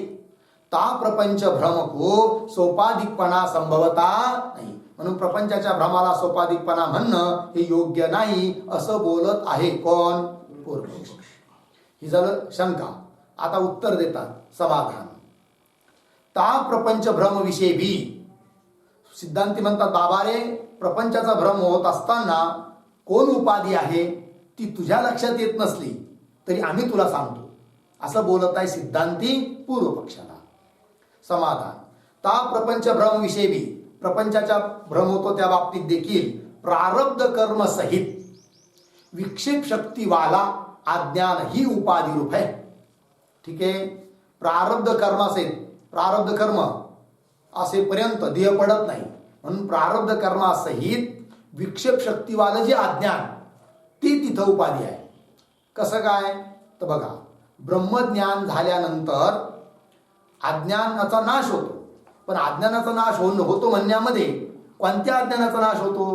ता प्रपंच भ्रम को सोपाधिकपणा संभवता नाही. म्हणून प्रपंचाच्या भ्रमाला सोपाधिकपणा म्हणणं हे योग्य नाही असं बोलत आहे. कोण? पूर्वपक्ष. ही झालं शंका. आता उत्तर देतात समाधान. ता प्रपंच भ्रम विषय भी सिद्धांती म्हणतात, बाबा रे, प्रपंचाचा भ्रम होत असताना कोण उपाधी आहे ती तुझ्या लक्षात येत नसली तरी आम्ही तुला सांगतो, असं बोलत आहे सिद्धांती पूर्वपक्षाला. समाधान. ता प्रपंच भ्रम विषय भी प्रपंचाचा भ्रम होतो त्या बाबतीत देखील प्रारब्ध कर्म सहित विक्षेप शक्तीवाला अज्ञान ही उपाधी रूप है. ठीक आहे. प्रारब्ध कर्मासहित, प्रारब्ध कर्म असेपर्यंत देह पडत नाही, म्हणून प्रारब्ध कर्मासहित विक्षेप शक्तीवालं जे अज्ञान ती तिथं उपाधी आहे. कसं काय तर बघा, ब्रह्मज्ञान झाल्यानंतर अज्ञानाचा नाश होतो. पण अज्ञानाचा नाश होतो म्हणण्यामध्ये कोणत्या अज्ञानाचा नाश होतो?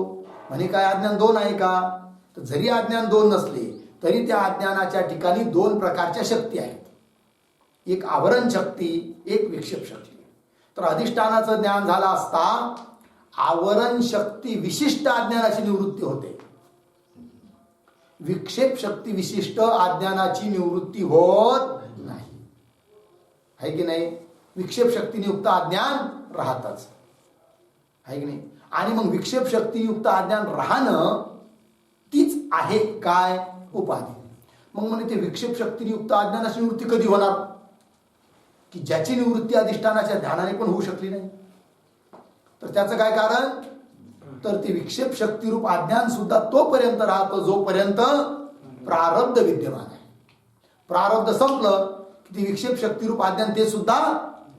म्हणे काय अज्ञान दोन आहे का? तर जरी अज्ञान दोन नसले तरी त्या अज्ञानाच्या ठिकाणी दोन प्रकारच्या शक्ती आहेत. एक आवरण शक्ती, एक विक्षेप शक्ती. तर अधिष्ठानाचं ज्ञान झालं असता आवरण शक्ती विशिष्ट अज्ञानाची निवृत्ती होते, विक्षेप शक्ती विशिष्ट अज्ञानाची निवृत्ती होत नाही. आहे की नाही? विक्षेप शक्तीयुक्त अज्ञान राहतच, आहे की नाही? आणि मग विक्षेप शक्तीयुक्त अज्ञान राहणं तीच आहे काय? उपाधी. मग म्हणे ते विक्षेप शक्तीयुक्त अज्ञानाची निवृत्ती कधी होणार? की ज्याची निवृत्ती अधिष्ठानाच्या ध्यानाने पण होऊ शकली नाही. तर त्याचं काय कारण? तर ते विक्षेप शक्तीरूप अज्ञान सुद्धा तोपर्यंत राहतं जोपर्यंत प्रारब्ध विद्यमान आहे. प्रारब्ध संपलं की ते विक्षेप शक्तीरूप अज्ञान ते सुद्धा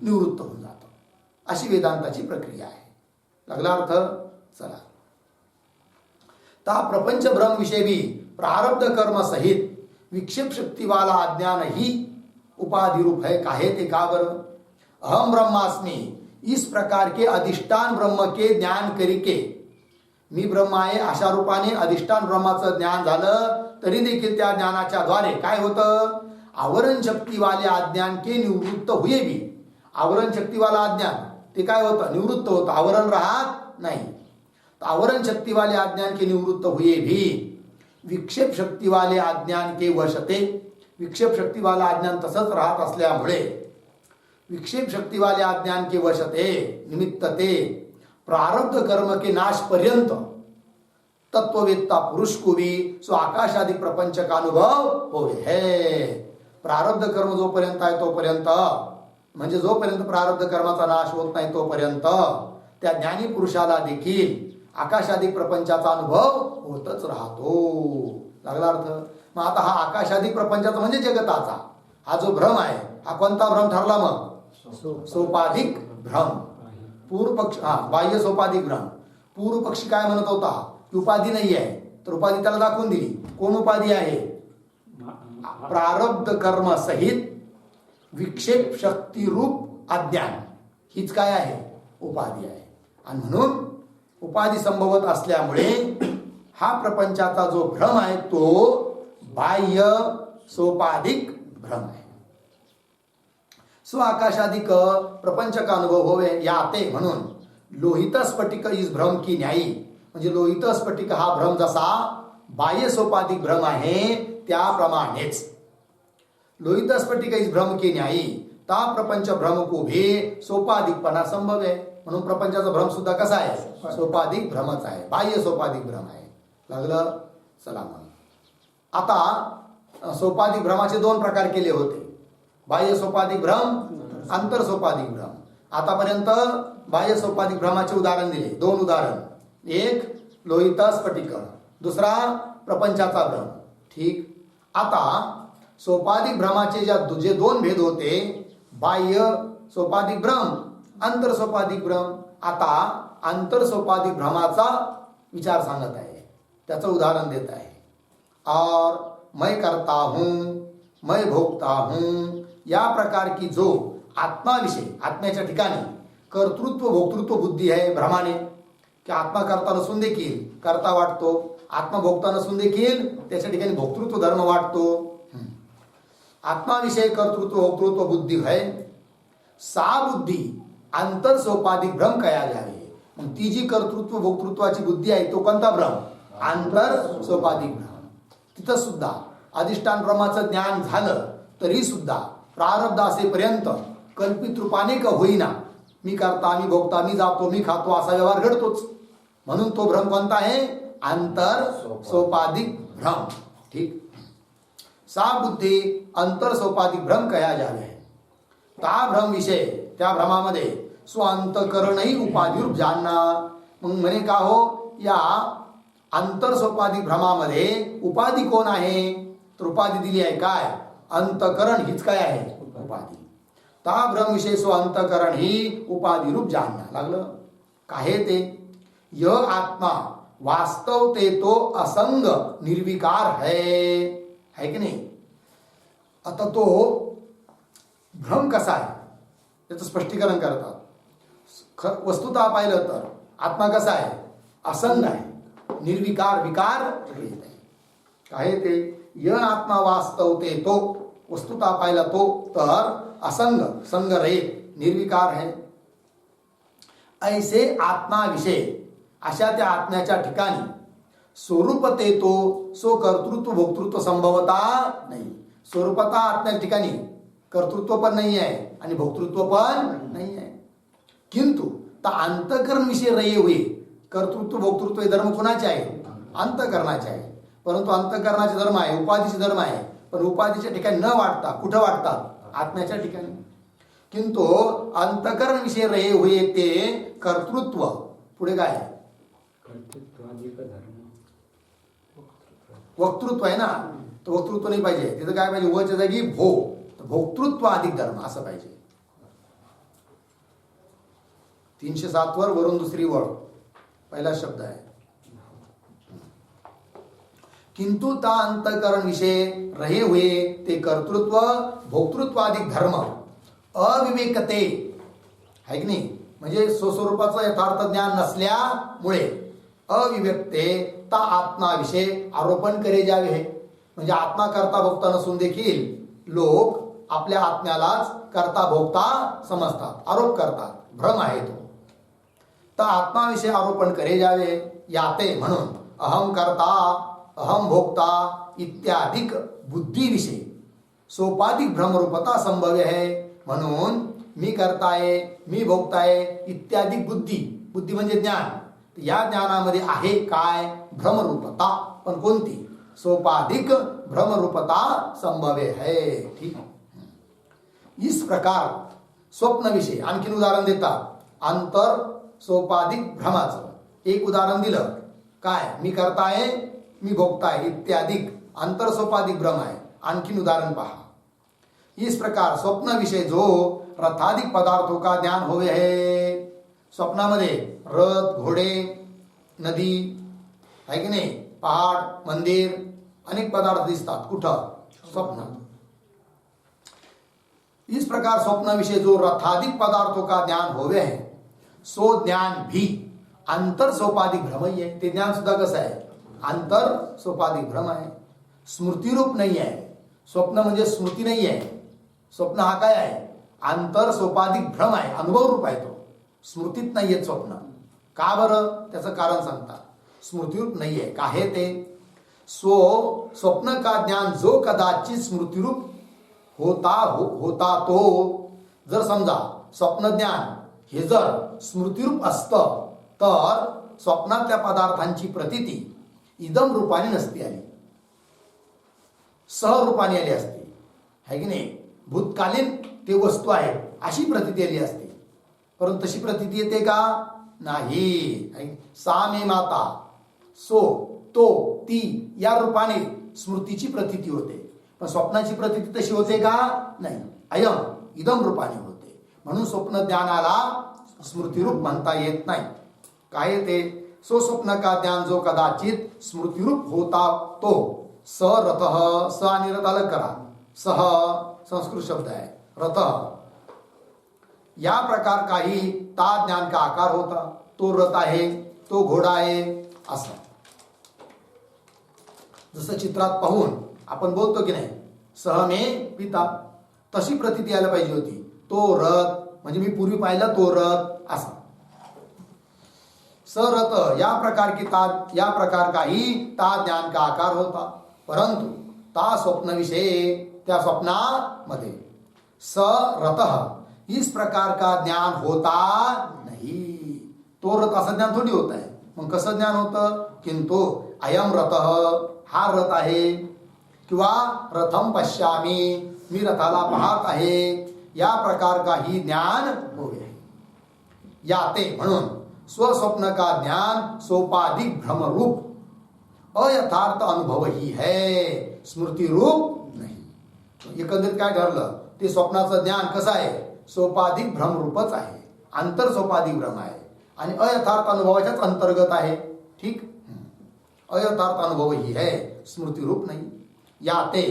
निवृत्त होऊन जातं. अशी वेदांताची प्रक्रिया आहे. लागला अर्थ? चला. ता प्रपंच भ्रम विषय भी प्रारब्ध कर्म सहित विक्षेप शक्ति वाला अज्ञान ही उपाधि रूप है. काहे ते का बरं? अहम ब्रह्मास्मि इस प्रकार के अधिष्ठान ब्रह्म के ज्ञान करके, मी ब्रह्म आहे अशा रूपाने अधिष्ठान ब्रह्माचं ज्ञान झालं तरी देखील त्या ज्ञानाच्या द्वारे काय होतं? आवरण शक्ती वाले अज्ञान के निवृत्त हुए भी. आवरण शक्ती वाला अज्ञान ते काय होतं? निवृत्त होतं, आवरण राहत नाही. आवरण शक्ति वाले अज्ञान के निवृत्त हुए भी विक्षेप शक्ति वाले अज्ञान के वशते. विक्षेप शक्ति वाला अज्ञान तसंच राहत असल्यामुळे विक्षेप शक्ति वाले अज्ञान के वशते निमित्तते प्रारब्ध कर्म के नाश पर्यंत तत्ववेत्ता पुरुष को भी सो आकाश आदि प्रपंच का अनुभव होवे है. प्रारब्ध कर्म जोपर्यंत आहे तोपर्यंत, म्हणजे जोपर्यंत प्रारब्ध कर्माचा नाश होत नाही तोपर्यंत त्या ज्ञानी पुरुषाला देखील आकाशादी प्रपंचाचा अनुभव होतच राहतो. लागला अर्थ? मग आता हा आकाशादी प्रपंचाचा म्हणजे जगताचा हा जो भ्रम आहे हा कोणता भ्रम ठरला? मग सोपाधिक भ्रम. पूर्व पक्ष बाह्य सोपाधिक भ्रम. पूर्व पक्षी काय म्हणत होता की उपाधी नाही आहे, तर उपाधी त्याला दाखवून दिली. कोण उपाधी आहे? प्रारब्ध कर्म सहित विक्षेप शक्ती रूप अज्ञान हीच काय आहे? उपाधी आहे. आणि म्हणून उपाधी संभवत असल्यामुळे हा प्रपंचाचा जो भ्रम आहे तो बाह्य सोपाधिक भ्रम आहे. स्व आकाशाधिक प्रपंच का अनुभव होवे याते म्हणून लोहित स्फटिक इस भ्रम की न्यायी. म्हणजे लोहित स्फटिक हा भ्रम जसा बाह्य सोपाधिक भ्रम आहे त्याप्रमाणेच लोहित स्फटिक इस भ्रम की न्यायी ता प्रपंच भ्रम को भी सोपाधिकपणा संभव आहे. म्हणून प्रपंचाचा भ्रम सुद्धा कसा आहे? सोपाधिक भ्रमच आहे, बाह्य सोपाधिक भ्रम आहे. लागलं? चला मग आता सोपाधिक भ्रमाचे दोन प्रकार केले होते, बाह्य सोपाधिक भ्रम, आंतर सोपाधिक भ्रम. आतापर्यंत बाह्य सोपाधिक भ्रमाचे उदाहरण दिले, दोन उदाहरण, एक लोहित स्फटिक, दुसरा प्रपंचाचा भ्रम. ठीक. आता सोपाधिक भ्रमाचे जे दोन भेद होते, बाह्य सोपाधिक भ्रम, अंतर सोपाधिक भ्रम. आता अंतर सोपाधिक भ्रमाचा विचार सांगत आहे, त्याचं उदाहरण देत आहे. और मैं करता हूं, मैं भोगता हूं या प्रकार की जो आत्माविषयी, आत्म्याच्या ठिकाणी कर्तृत्व भोक्तृत्व बुद्धी आहे भ्रमाने, की आत्मा करता नसून देखील करता वाटतो, आत्मा भोगता नसून देखील त्याच्या ठिकाणी भोक्तृत्व धर्म वाटतो. आत्माविषयी कर्तृत्व भोक्तृत्व बुद्धी है, सा बुद्धी अंतर सोपाधिक भ्रम कया जावे. मग ती जी कर्तृत्व भोक्तृत्वाची बुद्धी आहे तो कोणता भ्रम? आंतर सोपाधिक भ्रम. तिथं सुद्धा अधिष्ठान ब्रह्माचं ज्ञान झालं तरी सुद्धा प्रारब्ध असेपर्यंत कल्पित रूपाने का होईना मी करता, मी भोगता, मी जातो, मी खातो असा व्यवहार घडतोच. म्हणून तो भ्रम कोणता आहे? अंतर सोपाधिक भ्रम. ठीक. सा बुद्धी अंतर सोपाधिक भ्रम कया जावे. ता भ्रम विषय, त्या भ्रमामध्ये स्वांतकरणही उपाधिरूप जानना. मग म्हणे का हो, या अंतर सोपाधिक भ्रमामध्ये उपाधी कोण आहे? तर उपाधी दिली आहे काय? अंतकरण हीच काय आहे? उपाधी. ता भ्रम विषय स्व अंतकरण ही उपाधिरूप जानना. लागलं? काहे ते? यह आत्मा वास्तव ते तो असंग निर्विकार है की नाही? आता तो भ्रम कसा आहे त्याचं स्पष्टीकरण करतात. वस्तुतः पाहिलं तर आत्मा कसा आहे? असंग आहे, निर्विकार, विकार रहित आहे. काय ते? यह आत्मा वास्तव ते तो, वस्तुतः पाहिला तो तर असंग, संग रहित, निर्विकार है. ऐसे आत्मा विषय, अशा त्या आत्म्याच्या ठिकाणी स्वरूप ते तो सो कर्तृत्व भोक्तृत्व संभवता नाही. स्वरूपता आत्म्या ठिकाणी कर्तृत्व पण नाही आहे आणि भोक्तृत्व पण नाही आहे. किंतु ता अंतकरण विषय रहे हुए कर्तृत्व भोक्तृत्व हे धर्म कोणाचे आहे? अंतकरणाचे आहे. परंतु अंतकरणाचे धर्म आहे, उपाधीचे धर्म आहे, पण उपाधीच्या ठिकाणी न वाटता कुठं वाटतात? आत्म्याच्या ठिकाणी. किंतु अंतकरण विषय रहे हुए ते कर्तृत्व पुढे काय आहे? वक्तृत्व आहे ना, तर वक्तृत्व नाही पाहिजे तिथं. काय पाहिजे? वच्या जागी भो, भोक्तृत्व अधिक धर्म असं पाहिजे. 307 वर वरून दुसरी वळ पहिला शब्द आहे. किंतु ता अंतकरण विषय रहे हुए ते कर्तृत्व भोक्तृत्व अधिक धर्म अविवेकते आहे की नाही? म्हणजे स्वस्वरूपाचं यथार्थ ज्ञान नसल्यामुळे अविवेकते ता आत्माविषय आरोपण करे जावे. म्हणजे आत्मा करता भोगता नसून देखील लोक आपल्या आत्म्यालाच करता भोगता समजतात, आरोप करतात. भ्रम आहे तो. तर आत्माविषयी आरोपण करे जावे याते म्हणून अहम करता, अहम भोक्ता इत्यादिक बुद्धीविषयी सोपाधिक भ्रमरूपता संभव्य है. म्हणून मी करताय, मी भोगताय इत्यादी बुद्धी, बुद्धी म्हणजे ज्ञान, या ज्ञानामध्ये आहे काय? भ्रमरूपता. पण कोणती? सोपाधिक भ्रमरूपता संभव्य है. ठीक. इस प्रकार स्वप्न विषय आणखीन उदाहरण देतात. अंतर सोपाधिक भ्रमाचं एक उदाहरण दिलं काय? मी करताय, मी भोगताय इत्यादी अंतर सोपाधिक भ्रम आहे. आणखीन उदाहरण पहा. इस प्रकार स्वप्न विषय जो रथाधिक पदार्थों का ज्ञान होवे है. स्वप्नामध्ये रथ, घोडे, नदी आहे की नाही, पहाड, मंदिर, अनेक पदार्थ दिसतात. कुठं? स्वप्न। इस प्रकार स्वप्न विषय जो रथाधिक पदार्थों का ज्ञान होवे है, सो ज्ञान भी अंतर सोपाधिक भ्रम ही है। ते ज्ञान सुद्धा कसं आहे, अंतर सोपाधिक भ्रम आहे, स्मृती रूप नाही आहे। स्वप्न म्हणजे स्मृती नाही आहे। स्वप्न हा काय आहे, अंतर सोपाधिक भ्रम आहे, अनुभव रूप आहे तो, स्मृतीत नाहीये स्वप्न। का बरं, त्याचं कारण सांगता, स्मृती रूप नाहीये। का हे ते, स्वप्न का ज्ञान जो कदाचित स्मृती रूप होता तो, जर समजा स्वप्न ज्ञान हे जर स्मृतीरूप असतं तर स्वप्नातल्या पदार्थांची प्रतीती इदम रूपाने नसती आली, सहरूपाने आली असती, है की नाही। भूतकालीन ते वस्तू आहे अशी प्रतीती आली असते, परंतु तशी प्रतीती येते का, नाही। सा मे माता, सो तो ती या रूपाने स्मृतीची प्रतीती होते, पण स्वप्नाची प्रतीती तशी होते का, नाही। अयम इदम रूपाने होते, म्हणून स्वप्न ज्ञानाला स्मृतिरूप म्हणता येत नाही। काय येते, सो स्वप्न का ज्ञान जो कदाचित स्मृतिरूप होता तो, स रतः, स आणि रथ अलग करा, सह संस्कृत शब्द आहे, रथ या प्रकार काही ता ज्ञान का आकार होता, तो रथ आहे, तो घोडा आहे, असं जसं चित्रात पाहून आपण बोलतो की नाही, सह मे पिता, तशी प्रतीती यायला पाहिजे होती। तो रथ म्हणजे मी पूर्वी पाहिला तो रथ, असा सरत या प्रकार काही ता ज्ञान का आकार होता, परंतु ता स्वप्न विषय त्या स्वप्नामध्ये सरत इस प्रकार का ज्ञान होता नहीं। तो रथ असं ज्ञान थोडी होत आहे, मग कसं ज्ञान होतं, किंतु अयम रथ, हा रथ आहे, किंवा रथम पश्यामी, मी रथाला पाहत आहे, या प्रकार काही ज्ञान होवे। याते म्हणून स्वस्वप्न का ज्ञान सोपाधिक भ्रम रूप अयथार्थ अनुभव ही है, स्मृती रूप नाही। एकंदरीत काय ठरलं, ते स्वप्नाचं ज्ञान कसं आहे, सोपाधिक भ्रम रूपच आहे, अंतर सोपाधिक भ्रम आहे आणि अयथार्थ अनुभवाच्याच अंतर्गत आहे। ठीक, अयथार्थ अनुभव ही है, स्मृति रूप नहीं। याते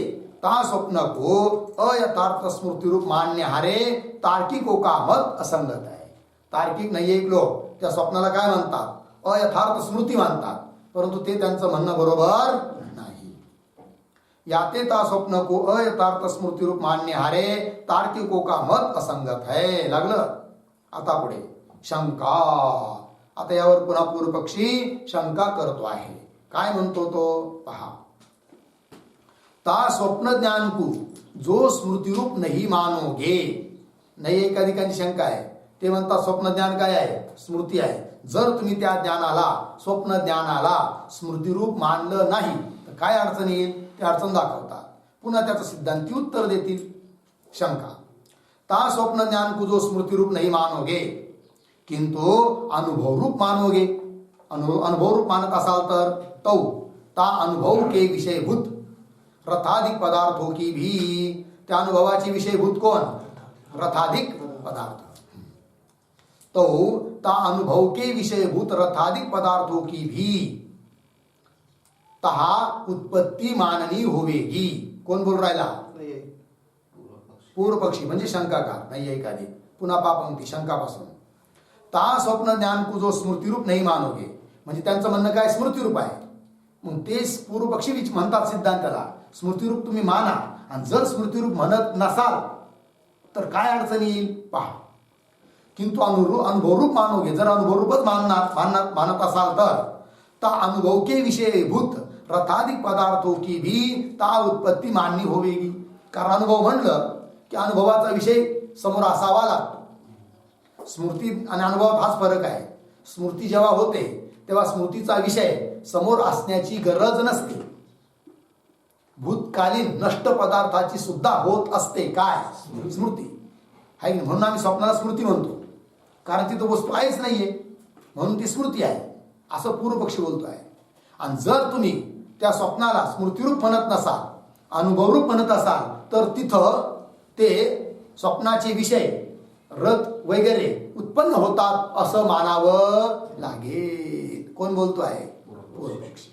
ता स्वप्न को अयथार्थ स्मृति रूप मानने हारे तार्किकों का मत असंगत है। तार्किक नाही एक लोक त्या स्वप्नाला काय म्हणतात, अयथार्थ स्मृती मानतात, परंतु ते त्यांचं म्हणणं बरोबर नाही। याते ता स्वप्न को अयथार्थ स्मृति रूप मानने हारे तार्किकों का मत असंगत है। लागलं, आता पुढे शंका। आता यावर पुन्हा पूर्व पक्षी शंका करतो आहे। काय म्हणतो तो पहा, ता स्वप्न ज्ञान को जो स्मृति रूप नहीं मानोगे। नाही एकाधिकांची शंका आहे, ते म्हणतात स्वप्न ज्ञान काय आहे, स्मृती आहे। जर तुम्ही त्या ज्ञानाला, स्वप्न ज्ञानाला स्मृती रूप मानलं नाही तर काय अडचण येईल, ते अडचण दाखवतात। पुन्हा त्याचं सिद्धांती उत्तर देतील। शंका, ता स्वप्न ज्ञान को जो स्मृति रूप नहीं मानोगे किंतु अनुभव रूप मानोगे। अनुभव रूप मानत असाल तर तो ता अनुभव के विषयभूत रथाधिक पदार्थों की भी, त्या अनुभवाची विषयभूत कोण, रथाधिक पदार्थ। तो ता अनुभव के विषयभूत रथाधिक पदार्थों की भी तहा उत्पत्ती माननी होवेगी। कोण बोल राहिला, पूर्व पक्षी म्हणजे शंकाकार, नाही एखादी पुन्हा पापंक्ती शंकापासून। ता स्वप्न ज्ञान को जो स्मृती रूप नाही मानोगे, म्हणजे त्यांचं म्हणणं काय, स्मृती रूप आहे। मग ते पूर्व पक्षी म्हणतात सिद्धांताला स्मृती रूप तुम्ही माना, आणि जर स्मृती रूप म्हणत नसाल तर काय अडचण येईल पहा। किंतु अनुभव रूप मानोगे, जर अनुभव रूपच मानत असाल तर ता अनुभव के विषयभूत रथाधिक पदार्थों की भी ता उत्पत्ती माननी होवेगी। कारण अनुभव म्हणलं की अनुभवाचा विषय समोर असावा लागतो। स्मृती आणि अनुभवात हाच फरक आहे। स्मृती जेव्हा होते तेव्हा स्मृतीचा विषय समोर असण्याची गरज नसते। भूतकालीन नष्ट पदार्थाची सुद्धा होत असते काय, स्मृती आहे। म्हणून आम्ही स्वप्नाला स्मृती म्हणतो, कारण तिथं वस्तू आहेच नाहीये, म्हणून ती स्मृती आहे, असं पूर्व पक्षी बोलतो आहे। आणि जर तुम्ही त्या स्वप्नाला स्मृतिरूप म्हणत नसाल, अनुभवरूप म्हणत असाल तर तिथं ते स्वप्नाचे विषय रथ वगैरे उत्पन्न होतात असं मानावं लागेल। कोण बोलतो आहे, पूर्व पक्षी।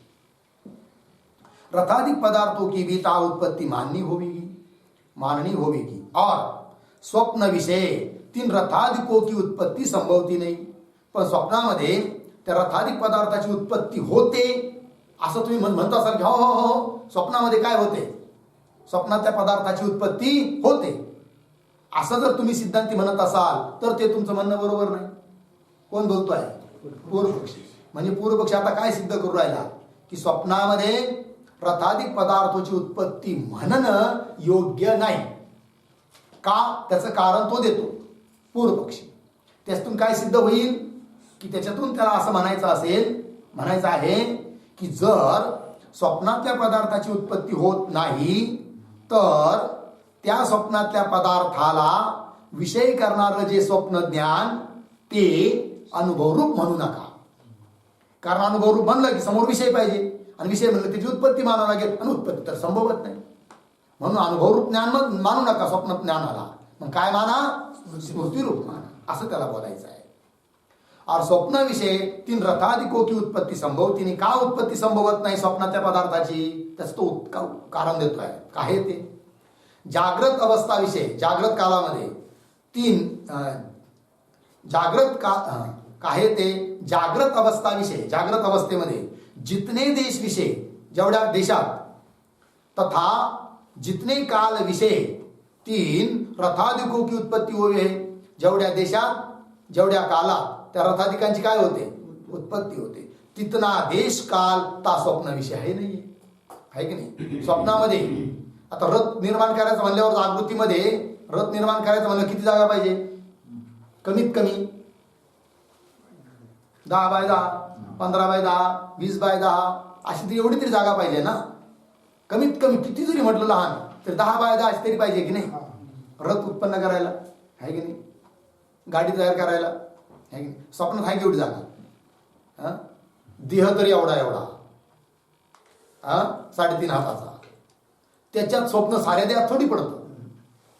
रथाधिक पदार्थों की भी ता उत्पत्ति माननी होगी और स्वप्न विषय 3 रथाधिकों की उत्पत्ती संभवती नाही. पण स्वप्नामध्ये त्या रथाधिक पदार्थाची उत्पत्ती होते असं तुम्ही म्हणता असाल की हो स्वप्नामध्ये काय होते, स्वप्नात त्या पदार्थाची उत्पत्ती होते असं जर तुम्ही सिद्धांती म्हणत असाल तर ते तुमचं म्हणणं बरोबर नाही. कोण बोलतोय? पूर्वपक्षी. म्हणजे पूर्वपक्षी आता काय सिद्ध करू राहिला की स्वप्नामध्ये रथाधिक पदार्थाची उत्पत्ती म्हणणं योग्य नाही का, त्याचं कारण तो देतो पूर्वपक्षी. त्यातून काय सिद्ध होईल की त्याच्यातून त्याला असं म्हणायचं आहे की जर स्वप्नातल्या पदार्थाची उत्पत्ती होत नाही तर त्या स्वप्नातल्या पदार्थाला विषय करणारं जे स्वप्न ज्ञान ते अनुभवरूप म्हणू नका. कारण अनुभवरूप म्हणलं की समोर विषय पाहिजे आणि विषय म्हणलं त्याची उत्पत्ती मानावं लागेल आणि उत्पत्ती तर संभवत नाही. म्हणून अनुभवरूप ज्ञान मग मानू नका स्वप्न ज्ञानाला. मग काय माना? स्मृतिरूप माना असं त्याला बोलायचं आहे. और स्वप्न विषय 3 रथाधिकों की उत्पत्ती संभवती नाही. का उत्पत्ती संभवत नाही स्वप्नातल्या पदार्थाची? त्याचं तो कारण देतोय. काय ते? जागृत अवस्था विषय, जागृत कालामध्ये 3 जागृत अवस्था विषय, जागृत अवस्थेमध्ये जितने देश विषय, जेवढ्या देशात, तथा जितने काल विषय 3 रथाधिकों की उत्पत्ती हुई है. जेवढ्या देशात जेवढ्या कालात त्या रथाधिकांची काय होते? उत्पत्ती होते. तितना देश काल ता स्वप्न विषय आहे नाहीये, आहे की नाही? स्वप्नामध्ये आता रथ निर्माण करायचं म्हणल्यावर जागृतीमध्ये रथ निर्माण करायचं म्हणलं किती जागा पाहिजे? कमीत कमी 10x10, 15x10, 20x10 अशी तरी एवढी तरी जागा पाहिजे ना. कमीत कमी किती जरी म्हटलं लहान तर 10x10 अशी तरी पाहिजे की नाही? रथ उत्पन्न करायला, आहे की नाही? गाडी तयार करायला, आहे की नाही? स्वप्नात आहे की एवढी जागा? देह तरी एवढा 3.5 हाताचा. त्याच्यात स्वप्न साऱ्या देहात थोडी पडतं.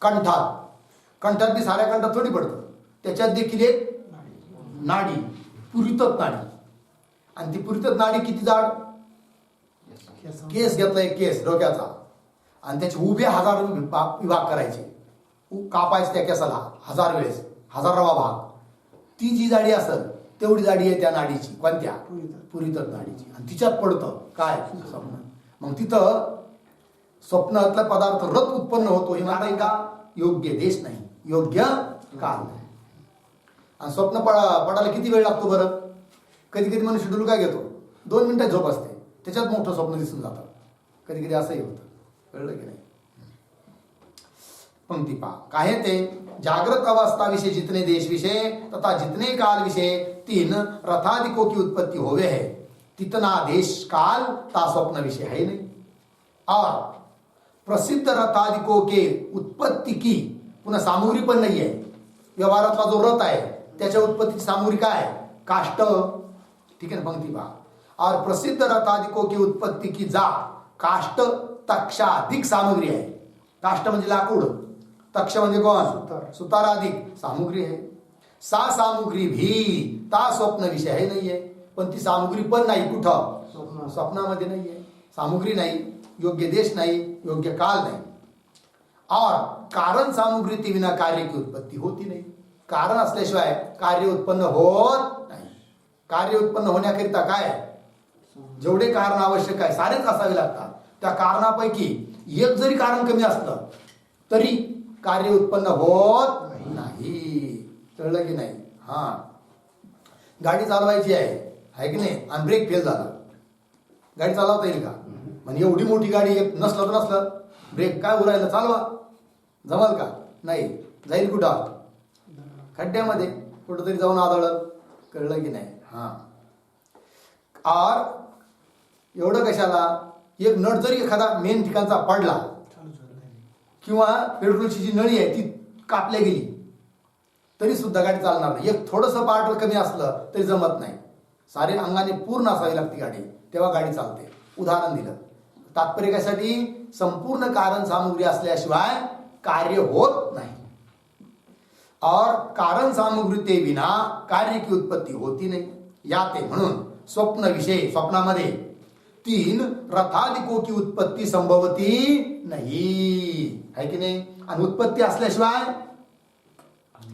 कंठात बी साऱ्या कंठात थोडी पडतं. त्याच्यात देखील एक नाडी, पुरितत नाडी. आणि ती पुरितत नाडी किती जाड? केस घेतला एक केस डोक्याचा आणि त्याचे उभे 1000 विभाग करायचे, कापायचे त्या केसाला 1000 वेळेस, 1000वा भाग. ती जी जाडी असेल तेवढी जाडी आहे त्या नाडीची. कोणत्या? पुरितत नाडीची. आणि तिच्यात पडतं काय? स्वप्न. मग तिथं स्वप्नातला पदार्थ रथ उत्पन्न होतो हे म्हणता येईल का? योग्य देश नाही, योग्य काल नाही. आणि स्वप्न पडायला किती वेळ लागतो बरं? कधी कधी मनुष्य डुलू काय घेतो, 2 मिनिटात झोप असते, त्याच्यात मोठं स्वप्न दिसून जातं. कधी कधी असंही होतं. कळलं की नाही? पंक्ती पहा काय ते. जागृत अवस्था विषय जितने देश विषय तथा जितने काल विषय 3 रथाधिकों की उत्पत्ति होवे है, तितना देश काल ता स्वप्न विषय है नहीं. और प्रसिद्ध रथाधिकों के उत्पत्ति की पुन्हा सामुग्री पण नाही आहे. व्यवहारातला जो रथ आहे त्याच्या उत्पत्तीची सामुग्री काय? काष्ट. ठीक आहे ना? पंक्ती पहा. और प्रसिद्ध रथाधिकों की उत्पत्ति की जा काष्ट तक्षा अधिक सामग्री आहे. काष्ट म्हणजे लाकूड, तक्ष म्हणजे कोण? सुताराधिक सामुग्री आहे. सा सामुग्री भी ता स्वप्न विषय आहे नाहीये. पण ती सामुग्री पण नाही कुठं? स्वप्नामध्ये नाहीये. सामुग्री नाही, योग्य देश नाही, योग्य काल नाही. और कारण सामुग्री ती विना कार्य की उत्पत्ती होती नाही. कारण असल्याशिवाय कार्य उत्पन्न होत नाही. कार्य उत्पन्न होण्याकरिता काय? जेवढे कारण आवश्यक आहे सारेच असावे लागतात. त्या कारणापैकी एक जरी कारण कमी असलं तरी कार्य उत्पन्न होत नाही. कळलं की नाही? गाडी चालवायची आहे की नाही, आणि ब्रेक फेल झाला, गाडी चालवता येईल का? म्हणजे एवढी मोठी गाडी नसलं तर नसलं, ब्रेक काय उरायला चालवा, जमल का? नाही. जाईल कुठं? खड्ड्यामध्ये कुठंतरी जाऊन आदळत. कळलं की नाही? और एवढं कशाला? एक नट जरी एखादा मेन ठिकाणचा पडला किंवा पेट्रोलची जी नळी आहे ती कापल्या गेली तरी सुद्धा गाडी चालणार नाही. एक थोडंसं पार्ट कमी असलं तरी जमत नाही. सारे अंगाने पूर्ण असावी लागते गाडी, तेव्हा गाडी चालते. उदाहरण दिलं. तात्पर्य कशासाठी? संपूर्ण कारण सामुग्री असल्याशिवाय कार्य होत नाही. और कारण सामुग्री ते विना कार्य की उत्पत्ती होती नाही. या ते म्हणून स्वप्न विषय, स्वप्नामध्ये तीन रथादिको की उत्पत्ती संभवती नाही, है की नाही? आणि उत्पत्ती असल्याशिवाय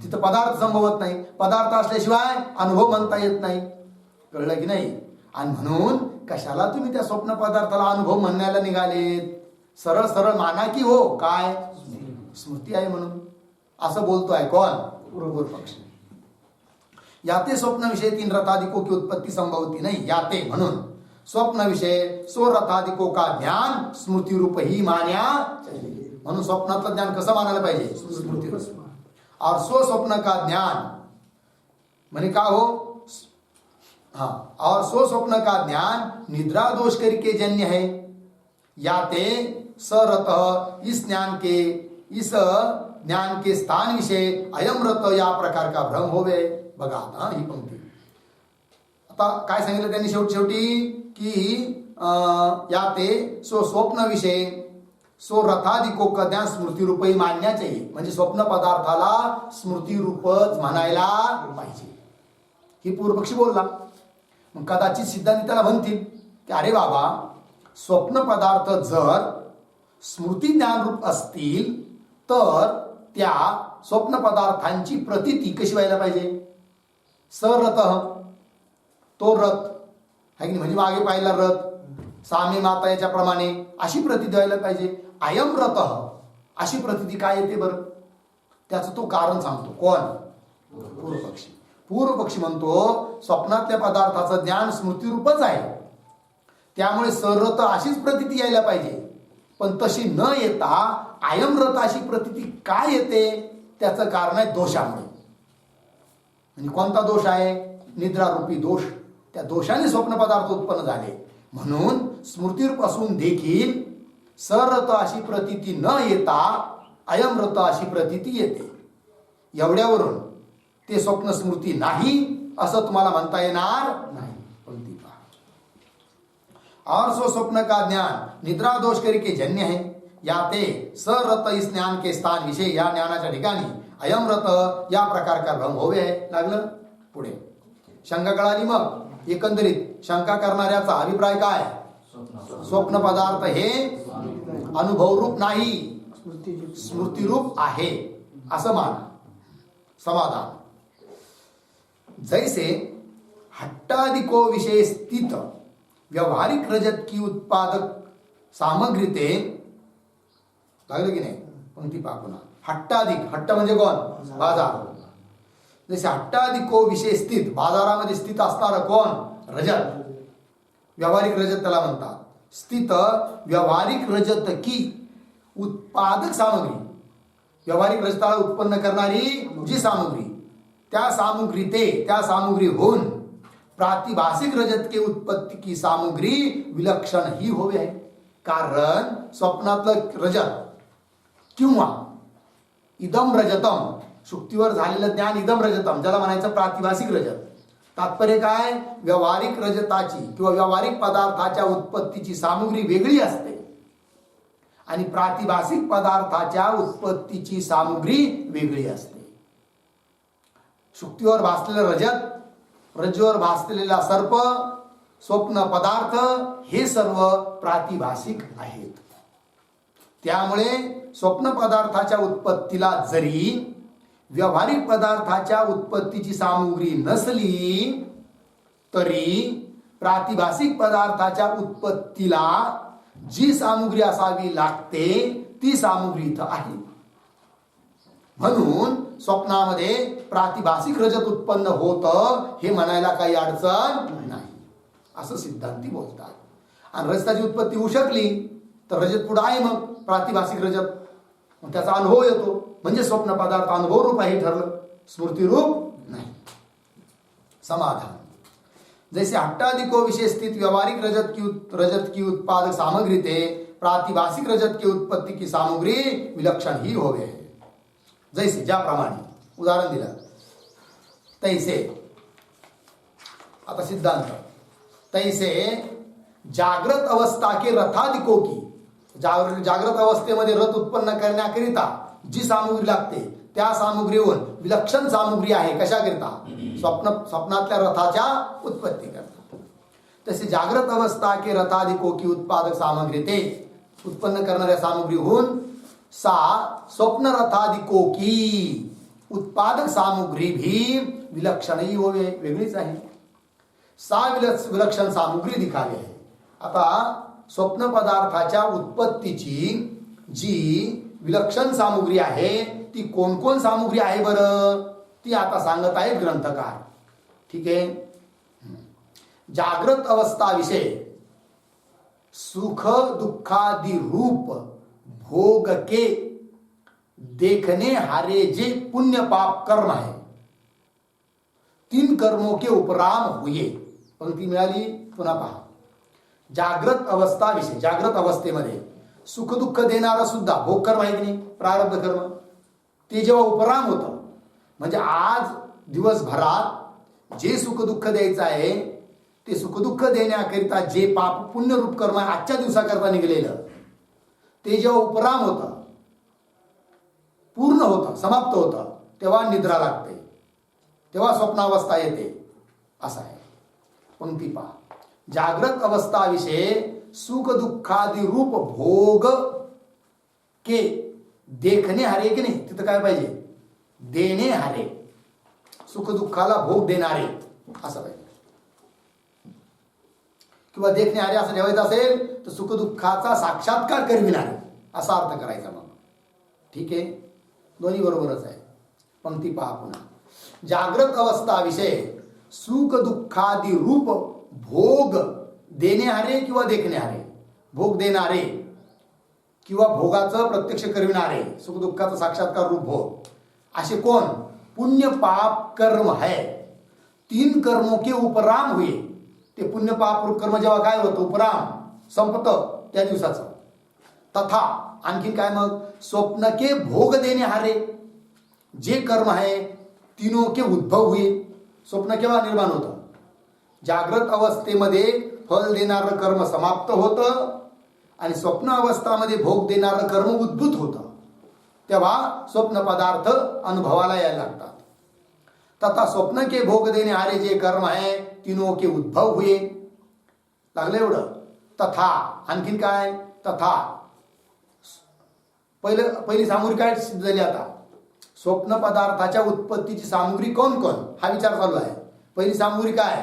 तिथं पदार्थ संभवत नाही, पदार्थ असल्याशिवाय अनुभव म्हणता येत नाही. कळलं की नाही? आणि म्हणून कशाला तुम्ही त्या स्वप्न पदार्थाला अनुभव म्हणण्याला निघालेत? सरळ सरळ माना की हो काय स्मृती आहे म्हणून असं बोलतोय कोण? पूर्व पक्ष. याते स्वप्न विषय तीन रथादिको की उत्पत्ती संभवती नाही, याते म्हणून स्वप्न विषय सो रथादिको का ज्ञान स्मृती रूप ही मान्या चाहिए. म्हणून स्वप्नातलं ज्ञान कसं मानायला पाहिजे? स्मृती रूप. और सो स्वप्न का ज्ञान म्हणे का हो? हाँ, और सो स्वप्न का ज्ञान निद्रा दोष करके जन्य है. याते सरत इस ज्ञान के स्थान विषय अयम रत या प्रकार का भ्रम होवे. बघा आता ही पंक्ती आता काय सांगितलं त्यांनी शेवटी की याते सो स्वप्न विषय सो रथादिको का ज्ञान स्मृती रूपही मानण्या चाहिए. म्हणजे स्वप्न पदार्थाला स्मृती रूपच म्हणायला पाहिजे. ही पूर्वपक्षी बोलला. मग कदाचित सिद्धांत त्याला म्हणतील की अरे बाबा, स्वप्न पदार्थ जर स्मृती ज्ञान रूप असतील तर त्या स्वप्न पदार्थांची प्रतीती कशी व्हायला पाहिजे? सरत, तो रथ है की नाही? म्हणजे मागे पाहिला रथ सामे माता याच्या प्रमाणे अशी प्रतीती व्हायला पाहिजे. अयम रथ अशी प्रतीती काय येते बरं? त्याचं तो कारण सांगतो कोण? पूर्वपक्षी. पूर्वपक्षी म्हणतो स्वप्नातल्या पदार्थाचं ज्ञान स्मृतीरूपच आहे, त्यामुळे सरत अशीच प्रतीती यायला पाहिजे. पण तशी न येता अयम रथ अशी प्रतीती काय येते? त्याचं कारण आहे दोषामुळे. म्हणजे कोणता दोष आहे? निद्रारूपी दोष. त्या दोषाने स्वप्न पदार्थ उत्पन्न झाले. म्हणून स्मृतीरूप असून देखील सरत अशी प्रतीती न येता अयम रथ अशी प्रतीती येते. एवढ्यावरून ते स्वप्न स्मृती नाही असं तुम्हाला म्हणता येणार नाही. और सो स्वप्न का ज्ञान निद्रा दोष करके जन्य है. याते सरत इस ज्ञान के स्थान विषय या ज्ञानाच्या ठिकाणी अयम रथ या प्रकार का भ्रम होवे आहे. लागलं पुढे शंका कळाली. मग एकंदरीत शंका करणाऱ्याचा अभिप्राय काय? स्वप्न पदार्थ हे अनुभवरूप नाही, स्मृतीरूप आहे असं माना. समाधान. जैसे हट्टादिको विषय स्थित व्यवहारिक रजत की उत्पादक सामग्री ते लागलं की नाही? पंक्ती पहा पुन्हा. हट्टादिक, हट्ट म्हणजे कोण? बाजार. जसे हट्टादिको विषय स्थित, बाजारामध्ये स्थित असणारं कोण? रजत. व्यवहारिक रजत त्याला म्हणतात. स्थित व्यवहारिक रजत की उत्पादक सामग्री, व्यवहारिक रजताला उत्पन्न करणारी जी सामग्री, त्या सामग्री होऊन प्रातिभाषिक रजत के उत्पत्ति की सामग्री विलक्षण ही होवे. कारण स्वप्नातलं रजत किंवा इदम रजतम, शुक्तीवर झालेलं ज्ञान इदम रजतम, ज्याला म्हणायचं प्रातिभाषिक रजत. तात्पर्य काय? व्यवहारिक रजताची किंवा व्यवहारिक पदार्थाच्या उत्पत्तीची सामग्री वेगळी असते आणि प्रातिभाषिक पदार्थाच्या उत्पत्तीची सामग्री वेगळी असते. शुक्तीवर भासलेलं रजत, रज्जूवर भासलेला सर्प, स्वप्न पदार्थ हे सर्व प्रातिभाषिक आहेत. त्यामुळे स्वप्न पदार्थाच्या उत्पत्तीला जरी व्यवहारिक पदार्थाच्या उत्पत्तीची सामग्री नसली तरी प्रातिभाषिक पदार्थाच्या उत्पत्तीला जी सामग्री असावी लागते ती सामग्री इथं आहे. म्हणून स्वप्नामध्ये प्रातिभाषिक रजत उत्पन्न होतं हे म्हणायला काही अडचण नाही असं सिद्धांती बोलतात. आणि रजताची उत्पत्ती होऊ शकली तर रजत पुढे आहे, मग प्रातिभाषिक रजत, मग त्याचा अनुभव येतो. म्हणजे स्वप्न पदार्थ अनुभव रूप आहे ठरलं, स्मृती रूप नाही. समाधान. जैसे हट्टादिको विषय स्थित व्यवहारिक रजत की उत्पादक सामग्री ते प्रातिभाषिक रजत की उत्पत्ति की सामग्री विलक्षण ही होवे. जैसे ज्याप्रमाणे उदाहरण दिलं तैसे, आता सिद्धांत, तैसे जागृत अवस्था के रथादिको की, जागृत अवस्थेमध्ये रथ उत्पन्न करण्याकरिता जी सामग्री लागते त्या सामग्रीहून विलक्षण सामग्री आहे. कशाकरिता? स्वप्नातल्या रथाच्या उत्पत्ती करता. तसे जागृत अवस्था के रथादिको की उत्पादक सामग्री ते उत्पन्न करणाऱ्या सामग्रीहून सा स्वप्न रथादिको की उत्पादक सामग्री भी विलक्षणही होवे, वेगळीच आहे. सा विलक्षण सामग्री दिखावी आहे. आता स्वप्न पदार्थाच्या उत्पत्तीची जी विलक्षण सामग्री आहे ती कोण कोण सामग्री आहे बरं, ती आता सांगत आहेत ग्रंथकार. ठीक आहे. जागृत अवस्था विषय सुख दुःखादि रूप भोग के देखने हारे जे पुण्य पाप कर्म है, 3 कर्मों के उपराम हुए. पंक्ती मिळाली, पुन्हा पहा. जागृत अवस्था विषय, जागृत अवस्थेमध्ये सुख दुःख देणारा सुद्धा भोग कर्म आहे की नाही, प्रारब्ध कर्म, ते जेव्हा उपराम होतं म्हणजे आज दिवसभरात जे सुख दुःख द्यायचं आहे ते सुख दुःख देण्याकरिता जे पाप पुण्य रूप कर्म आहे आजच्या दिवसाकरता निघलेलं ते जेव्हा उपराम होतं, पूर्ण होतं, समाप्त होतं, तेव्हा निद्रा लागते, तेव्हा स्वप्नावस्था येते, असं आहे. पंक्ती पहा. जागृत अवस्था विषय सुख दुःखादि रूप भोग के देखणे हारे की नाही, तिथं काय पाहिजे, देणे हारे, सुख दुःखाला भोग देणारे असं पाहिजे, किंवा देखणे हारे असं ठेवायचं असेल तर सुख दुःखाचा साक्षात्कार करविणारे असा अर्थ करायचा मग. ठीक आहे, दोन्ही बरोबरच आहे. पंक्ती पहा पुन्हा. जागृत अवस्था विषय सुख दुःखादि रूप भोग देणारे किंवा देखणारे, भोग देणारे किंवा भोगाचं प्रत्यक्ष करविणारे, सुख दुःखाचा साक्षात्कार रूप भोग, असे कोण, पुण्य पाप कर्म है. 3 कर्मों के उपराम हुए. ते पुण्य पाप रूप कर्म जेव्हा काय होतं, उपराम संपतं त्या दिवसाचं. तथा आणखीन काय मग, स्वप्न के भोग देणे हारे जे कर्म आहे तीनों के उद्भव हुए. स्वप्न केव्हा निर्माण होतं, जागृत अवस्थेमध्ये फल देणारं कर्म समाप्त होतं आणि स्वप्न अवस्थामध्ये भोग देणारं कर्म उद्भूत होतं, तेव्हा स्वप्न पदार्थ अनुभवाला यायला लागतात. तथा स्वप्न के भोग देणे हारे जे कर्म आहे तीनों के उद्भव हुए. लागलं एवढं. तथा आणखीन काय, तथा पहिली सामग्री काय सिद्ध झाली. आता स्वप्न पदार्थाच्या उत्पत्तीची सामग्री कोण कोण हा विचार चालू आहे. पहिली सामग्री काय,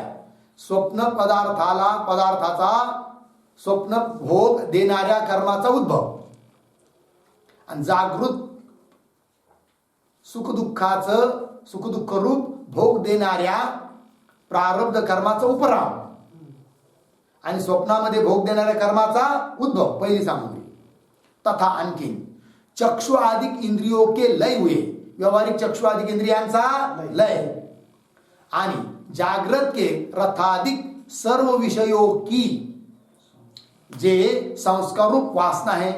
स्वप्न पदार्थाचा स्वप्न भोग देणाऱ्या कर्माचा उद्भव आणि जागृत सुख दुःख रूप भोग देणाऱ्या प्रारब्ध कर्माचा उपराम आणि स्वप्नामध्ये भोग देणाऱ्या कर्माचा उद्भव, पहिली सामग्री. तथा आणखीन चक्षु आदिक इंद्रियों के लय हुए. व्यवहारिक चक्षु आदिक इंद्रियांचा लय आणि जागृत के रथादिक सर्व विषयों की जे संस्कार रूप वासना है.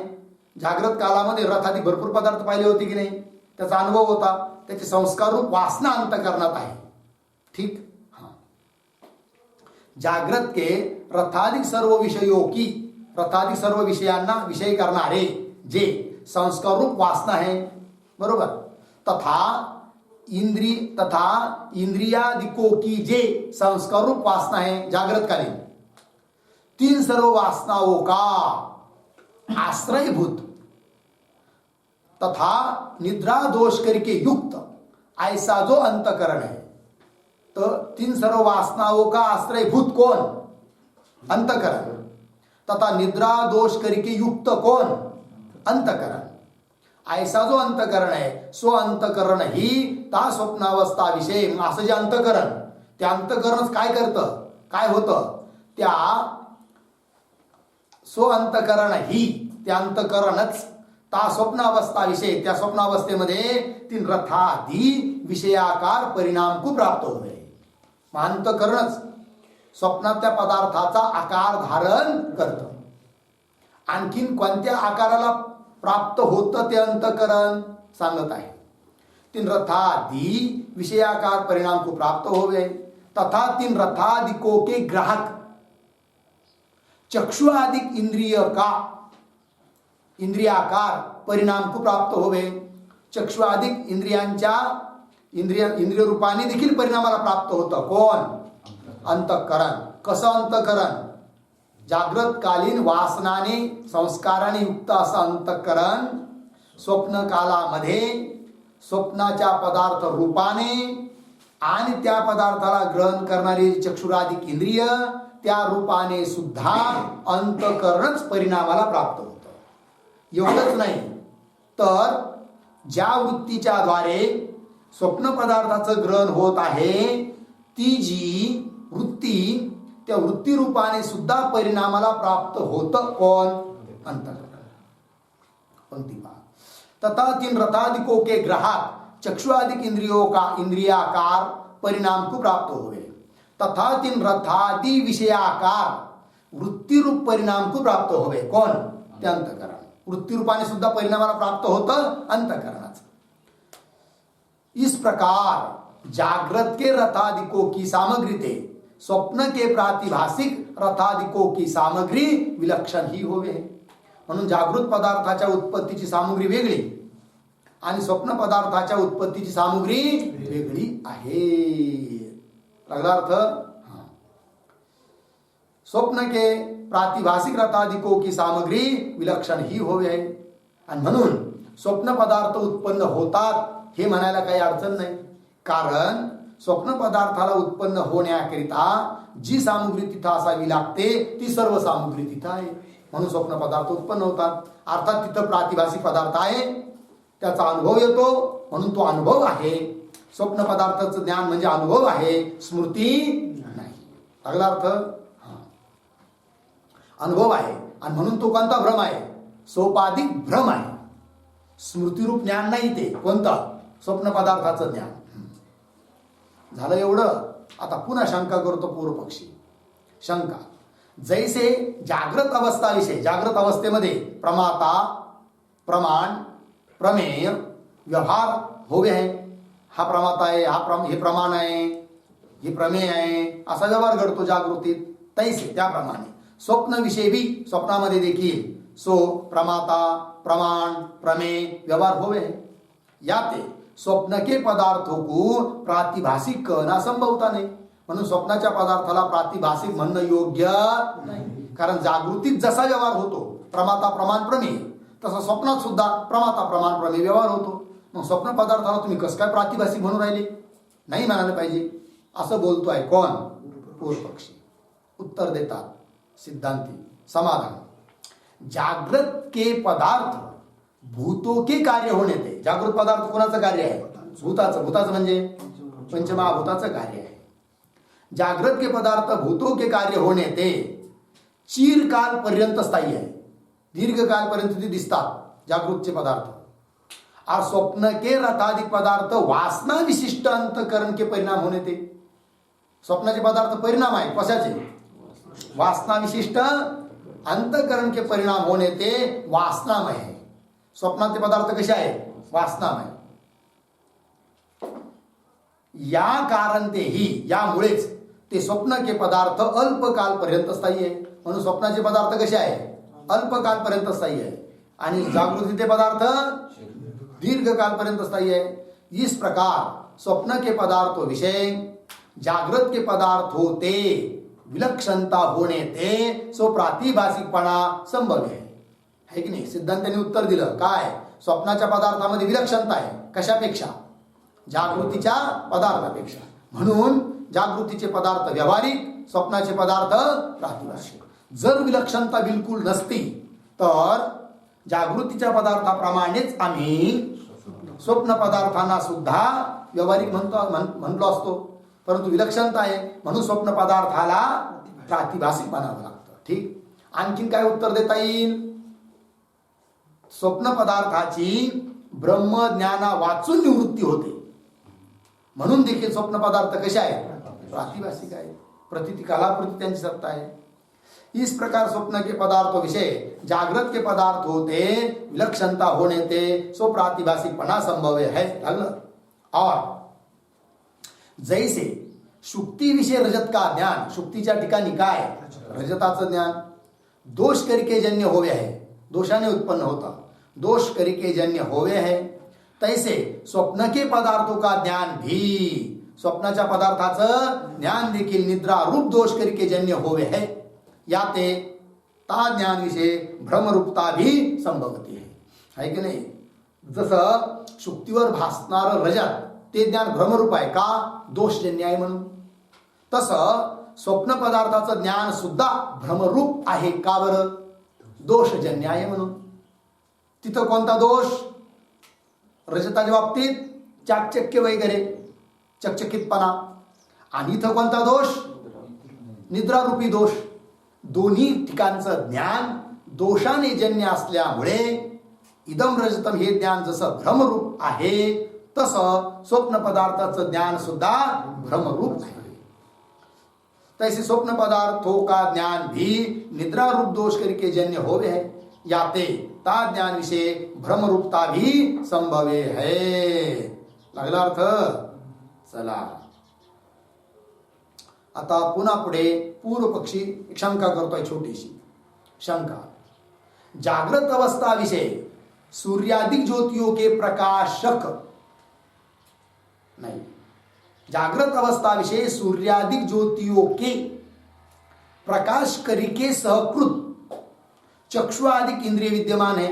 जागृत कालामध्ये रथादिक भरपूर पदार्थ पाहिले होते की नाही, त्याचा अनुभव होता, त्याचे संस्कार रूप वासना अंतःकरणात आहे. ठीक. जागृत के रथादिक सर्व विषयों की, रथादिक सर्व विषयांना विषय करणारे जे संस्कार रूप वासना है, बरोबर. तथा इंद्रियादिकों की जे संस्कार रूप वासना है जागृत कालीन, 3 सर्व वासनाओं का आश्रयभूत तथा निद्रा दोष करके युक्त ऐसा जो अंतकरण है. तो 3 सर्व वासनाओं का आश्रयभूत कौन, अंतकरण. तथा निद्रा दोष करके युक्त कौन, अंतकरण. ऐसा जो अंतकरण आहे सो अंतकरण ही ता स्वप्नावस्था विषय. असं जे अंतकरण, ते अंतकरणच काय करतं, काय होतं, त्या सो अंतकरण ही, ते अंतकरणच ता स्वप्नावस्था विषय, त्या स्वप्नावस्थेमध्ये 3 रथादी विषयाकार परिणाम को प्राप्त होते. अंतकरणच स्वप्नात त्या पदार्थाचा आकार धारण करतं. आणखीन कोणत्या आकाराला प्राप्त होतं ते अंतकरण सांगत आहे. 3 रथादि विषयाकार परिणाम को प्राप्त होवे. तथा 3 रथादिकों के ग्राहक चक्षु आदिक इंद्रियाकार परिणाम को प्राप्त होवे. चक्षु आदिक इंद्रिय रूपाने देखील परिणामाला प्राप्त होतं कोण, अंतःकरण. कसं अंतकरण? जागृतकालीन वासनाने संस्काराने युक्त असं अंतकरण स्वप्न कालामध्ये स्वप्नाच्या पदार्थ रूपाने आणि त्या पदार्थाला ग्रहण करणारी चक्षुरादिक इंद्रिय त्या रूपाने सुद्धा अंतकरणच परिणामाला प्राप्त होतं. एवढंच नाही तर ज्या वृत्तीच्या द्वारे स्वप्न पदार्थाचं ग्रहण होत आहे ती जी वृत्ती त्या वृत्ती रूपाने सुद्धा परिणामाला प्राप्त होतं कोण? अंतकरण. पंक्ति पहा. तथा तीन रथादिकों के ग्राहक चक्षुआदिक इंद्रियों का इंद्रियाकार परिणाम को प्राप्त हुए तथा तीन रथादि विषयाकार वृत्ती रूप परिणाम को प्राप्त हुए कोण? ते अंतकरण. वृत्ती रूपाने सुद्धा परिणामाला प्राप्त होतं अंतकरणाचं. इस प्रकार जागृत के रथादिकों की सामग्री थे स्वप्न के प्रातिभासिक रथादिकों की सामग्री विलक्षण ही होवे. म्हणून जागृत पदार्थाच्या उत्पत्तीची सामग्री वेगळी आणि स्वप्न पदार्थाच्या उत्पत्तीची सामग्री वेगळी आहे. लागला अर्थ? स्वप्न के प्रातिभासिक रथादिकों की सामग्री विलक्षण ही होवे. आणि म्हणून स्वप्न पदार्थ उत्पन्न होतात हे म्हणायला काही अडचण नाही. कारण स्वप्न पदार्थाला उत्पन्न होण्याकरिता जी सामग्री तिथं असावी लागते ती सर्व सामग्री तिथं आहे. म्हणून स्वप्न पदार्थ उत्पन्न होतात. अर्थात तिथं प्रातिभासिक पदार्थ आहे त्याचा अनुभव येतो म्हणून तो अनुभव आहे. स्वप्न पदार्थाचं ज्ञान म्हणजे अनुभव आहे, स्मृती नाही. लागला अर्थ? अनुभव आहे आणि म्हणून तो कोणता भ्रम आहे? सोपाधिक भ्रम आहे. स्मृतीरूप ज्ञान नाही ते. कोणतं? स्वप्न पदार्थाचं ज्ञान. झालं एवढं. आता पुन्हा शंका करतो पूर्वपक्षी. शंका जैसे जागृत अवस्था विषय जागृत अवस्थेमध्ये प्रमाता प्रमाण प्रमेय व्यवहार होवे आहे. हा प्रमाता आहे, हे प्रमाण आहे, हे प्रमेय आहे, असा व्यवहार घडतो जागृतीत. तैसे त्याप्रमाणे स्वप्न विषय भी स्वप्नामध्ये देखील सो प्रमाता प्रमाण प्रमेय व्यवहार होवे है. याते स्वप्न के पदार्थों को प्रातिभासिक कहना संभवता नाही. म्हणून स्वप्नाच्या पदार्थाला प्रातिभासिक म्हणणं योग्य नाही. कारण जागृतीत जसा व्यवहार होतो प्रमाता प्रमाण प्रमेय तसा स्वप्नात सुद्धा प्रमाता प्रमाण प्रमेय व्यवहार होतो. मग स्वप्न पदार्थाला तुम्ही कसं काय प्रातिभासिक म्हणून राहिले? नाही म्हणायला पाहिजे असं बोलतोय कोण? पूर्वपक्षी. उत्तर देतात सिद्धांती. समाधान जागृत के पदार्थ भूतों के कार्य होणे ते. जागृत पदार्थ कोणाचं कार्य आहे? भूताचं. भूताचं म्हणजे पंचमहाभूताचं कार्य आहे. जागृत के पदार्थ भूतों के कार्य होणे ते चिरकाल पर्यंत स्थायी आहे. दीर्घकाल पर्यंत ते दिसतात जागृतचे पदार्थ. और स्वप्न के रथादिक पदार्थ वासना विशिष्ट अंतकरण के परिणाम होणे ते. स्वप्नाचे पदार्थ परिणाम आहे कशाचे? वासना विशिष्ट अंतकरण के परिणाम होणे ते वासनामय है. स्वप्नाचे पदार्थ कसे आहे? वासनामय. या कारण ते ही यामुळेच ते स्वप्न के पदार्थ अल्पकाल पर्यंत स्थायी आहे. म्हणून स्वप्नाचे पदार्थ कसे आहे? अल्पकाल पर्यंत स्थायी आहे आणि जागृतीचे पदार्थ दीर्घकाल पर्यंत स्थायी है. इस प्रकार स्वप्न के पदार्थों विषय जागृत के पदार्थ होते विलक्षणता होणे ते सो प्रातिभासिकपणा संभव है की नाही? सिद्धांतांनी उत्तर दिलं काय? स्वप्नाच्या पदार्थामध्ये विलक्षणता आहे. कशापेक्षा? जागृतीच्या पदार्थापेक्षा. म्हणून जागृतीचे पदार्थ व्यावहारिक, स्वप्नाचे पदार्थ प्रातिभासिक. जर विलक्षणता बिलकुल नसती तर जागृतीच्या पदार्थाप्रमाणेच आम्ही स्वप्न पदार्थांना सुद्धा व्यावहारिक म्हणलो असतो. परंतु विलक्षणता आहे म्हणून स्वप्न पदार्थाला प्रातिभासिक बनावं लागतं. ठीक. आणखीन काय उत्तर देता येईल? स्वप्न पदार्थाची ब्रह्मज्ञाना वाचून निवृत्ती होते म्हणून देखील स्वप्न पदार्थ कसे आहेत? प्रातिभासिक आहे. प्रतीती कालाप्रती त्यांची सत्ता आहे. इस प्रकार स्वप्न के पदार्थ विषय जागृत के पदार्थ होते विलक्षणता होने ते सो प्रातिभासिकपणा संभव है. और जैसे शुक्ती विषय रजत का ज्ञान, शुक्तीच्या ठिकाणी काय? रजताचं ज्ञान दोष करिके जन्य होवे है. दोषाने उत्पन्न होता. दोष करिके जन्य होवे है. तैसे स्वप्न के पदार्थों का ज्ञान भी स्वप्नाच्या पदार्थाचं ज्ञान देखील निद्रा रूप दोष करिके जन्य होवे है, याते ता ज्ञान विषय भ्रमरूपता भी संभवती है की नाही. जसं शुक्तीवर भासणार रजत ते ज्ञान भ्रमरूप आहे का, दोषजन्य आहे म्हणून, तसं स्वप्न पदार्थाचं ज्ञान सुद्धा भ्रमरूप आहे का बरं, दोषजन्य आहे म्हणून. तिथं कोणता दोष, रजताच्या बाबतीत चाकचक्य वगैरे चकचकितपणा, आणि इथं कोणता दोष, निद्रारूपी दोष. दोन्ही ठिकाणचं ज्ञान दोषाने जन्य असल्यामुळे इदम रजतम हे ज्ञान जसं भ्रमरूप आहे तसं स्वप्न पदार्थाचं ज्ञान सुद्धा भ्रमरूप आहे. तैसे स्वप्न पदार्थों का ज्ञान भी निद्रा रूप दोष करके जन्य होवे है, याते ता ज्ञान विषय भ्रमरूपता भी संभवे है. लागला अर्थ. चला आता पुन्हा पुढे पूर्व पक्षी शंका करतोय, छोटीशी शंका. जागृत अवस्था विषय सूर्यादिक ज्योतियों के प्रकाशक नहीं, जागृत अवस्था विषय सूर्यादिक ज्योतियों के प्रकाश करिके सहकृत चक्षुआदिक इंद्रिय विद्यमान है,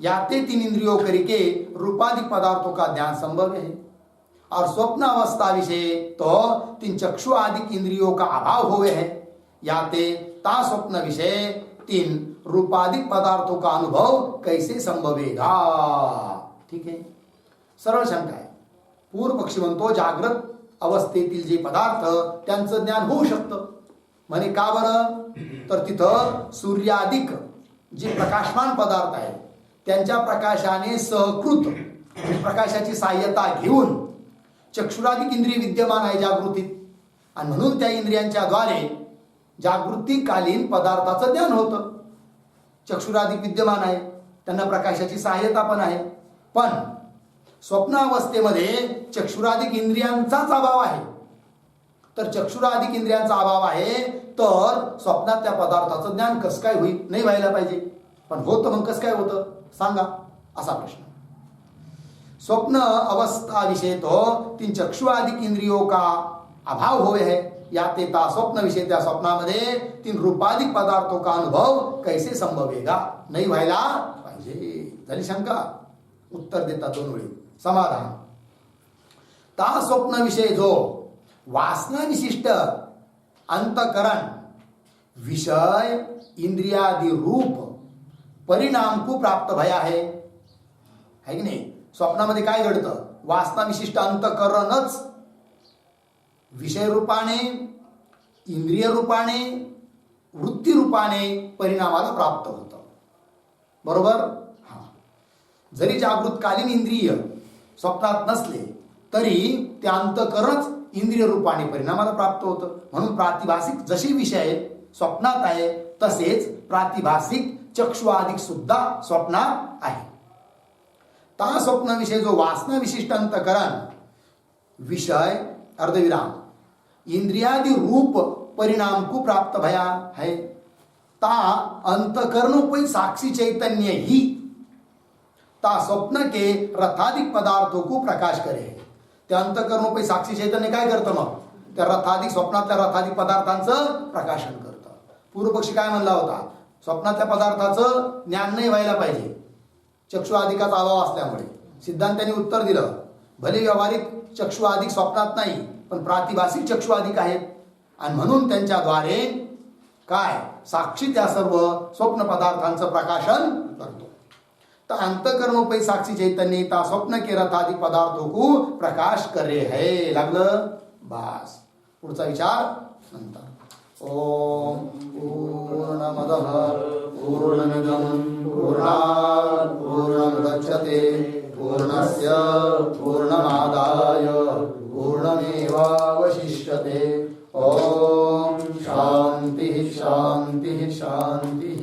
याते तीन इंद्रियों करिके रूपादिक पदार्थों का ज्ञान संभव है. और स्वप्न अवस्था विषय तो तीन चक्षु आदि इंद्रियों का अभाव हुए है, याते ता स्वप्न विषय तीन रूपादिक पदार्थों का अनुभव कैसे संभवेगा. ठीक आहे, सरळ शंका आहे. पूर्व पक्षी म्हणतो जागृत अवस्थेतील जे पदार्थ त्यांचं ज्ञान होऊ शकतं म्हणे, का बरं, तर तिथं सूर्यादिक जे प्रकाशमान पदार्थ आहेत त्यांच्या प्रकाशाने सहकृत प्रकाशाची सहाय्यता घेऊन चक्षुरादिक इंद्रिय विद्यमान आहे जागृतीत, आणि म्हणून त्या इंद्रियांच्या द्वारे जागृतीकालीन पदार्थाचं ज्ञान होतं. चक्षुरादिक विद्यमान आहे, त्यांना प्रकाशाची सहाय्यता पण आहे. पण स्वप्न अवस्थेमध्ये चक्षुरादिक इंद्रियांचाच अभाव आहे. तर चक्षुरादिक इंद्रियांचा अभाव आहे तर स्वप्नात त्या पदार्थाचं ज्ञान कसं काय होईल, नाही व्हायला पाहिजे. पण होतं, मग कसं काय होतं सांगा, असा प्रश्न. स्वप्न अवस्था विषय तो तीन चक्षु आदि इंद्रियों का अभाव हुए है, याते ता स्वप्न विषय त्या स्वप्नामध्ये तीन रूपादिक पदार्थों का अनुभव कैसे संभवेगा, नाही व्हायला पाहिजे. झाली शंका. उत्तर देता दोन वेळी. समाधान. ता स्वप्न विषय जो वासना विशिष्ट अंतकरण विषय इंद्रियादि रूप परिणाम को प्राप्त भया है की नाही. स्वप्नामध्ये काय घडतं, वासना विशिष्ट अंतकरणच विषय रूपाने, इंद्रिय रूपाने, वृत्ती रूपाने परिणामाला प्राप्त होतं. बरोबर. हा, जरी जागृतकालीन इंद्रिय स्वप्नात नसले तरी ते अंतकरणच इंद्रिय रूपाने परिणामाला प्राप्त होतं. म्हणून प्रातिभासिक जशी विषय स्वप्नात आहे तसेच प्रातिभासिक चक्षुआदिक सुद्धा स्वप्नात आहे. ता स्वप्न विषय जो वासना विशिष्ट अंतकरण विषय अर्धविराम इंद्रियादि रूप परिणाम को प्राप्त भया है, ता अंतकरणोपरि साक्षी चैतन्य ही ता स्वप्न के रथादिक पदार्थों को प्रकाश करे. त्या अंतकरणोपरि साक्षी चैतन्य काय करतं, मग त्या रथादिक स्वप्नातल्या रथादिक पदार्थांचं प्रकाशन करतं. पूर्वपक्षी काय म्हणला होता, स्वप्नातल्या पदार्थाचं ज्ञान नाही व्हायला पाहिजे चक्षु आदिकाचा अभाव असल्यामुळे. सिद्धांतांनी उत्तर दिलं, भले व्यावहारिक चक्षु आदिक स्वप्नात नाही पण प्रातिभासिक चक्षु आदिक आहेत, आणि म्हणून त्यांच्याद्वारे काय साक्षी त्या सर्व स्वप्न पदार्थांचं प्रकाशन करतो. तर अंतकरणोपरि साक्षी चैतन्य ता स्वप्न के रथादिक पदार्थों को प्रकाश करे है. लागलं बास. पुढचा विचार नंतर. ओम पूर्णमदः पूर्णमिदं पूर्णात् पूर्णमुदच्यते पूर्णस्य पूर्णमादाय पूर्णमेवावशिष्यते. ओम शांति शांति शांति.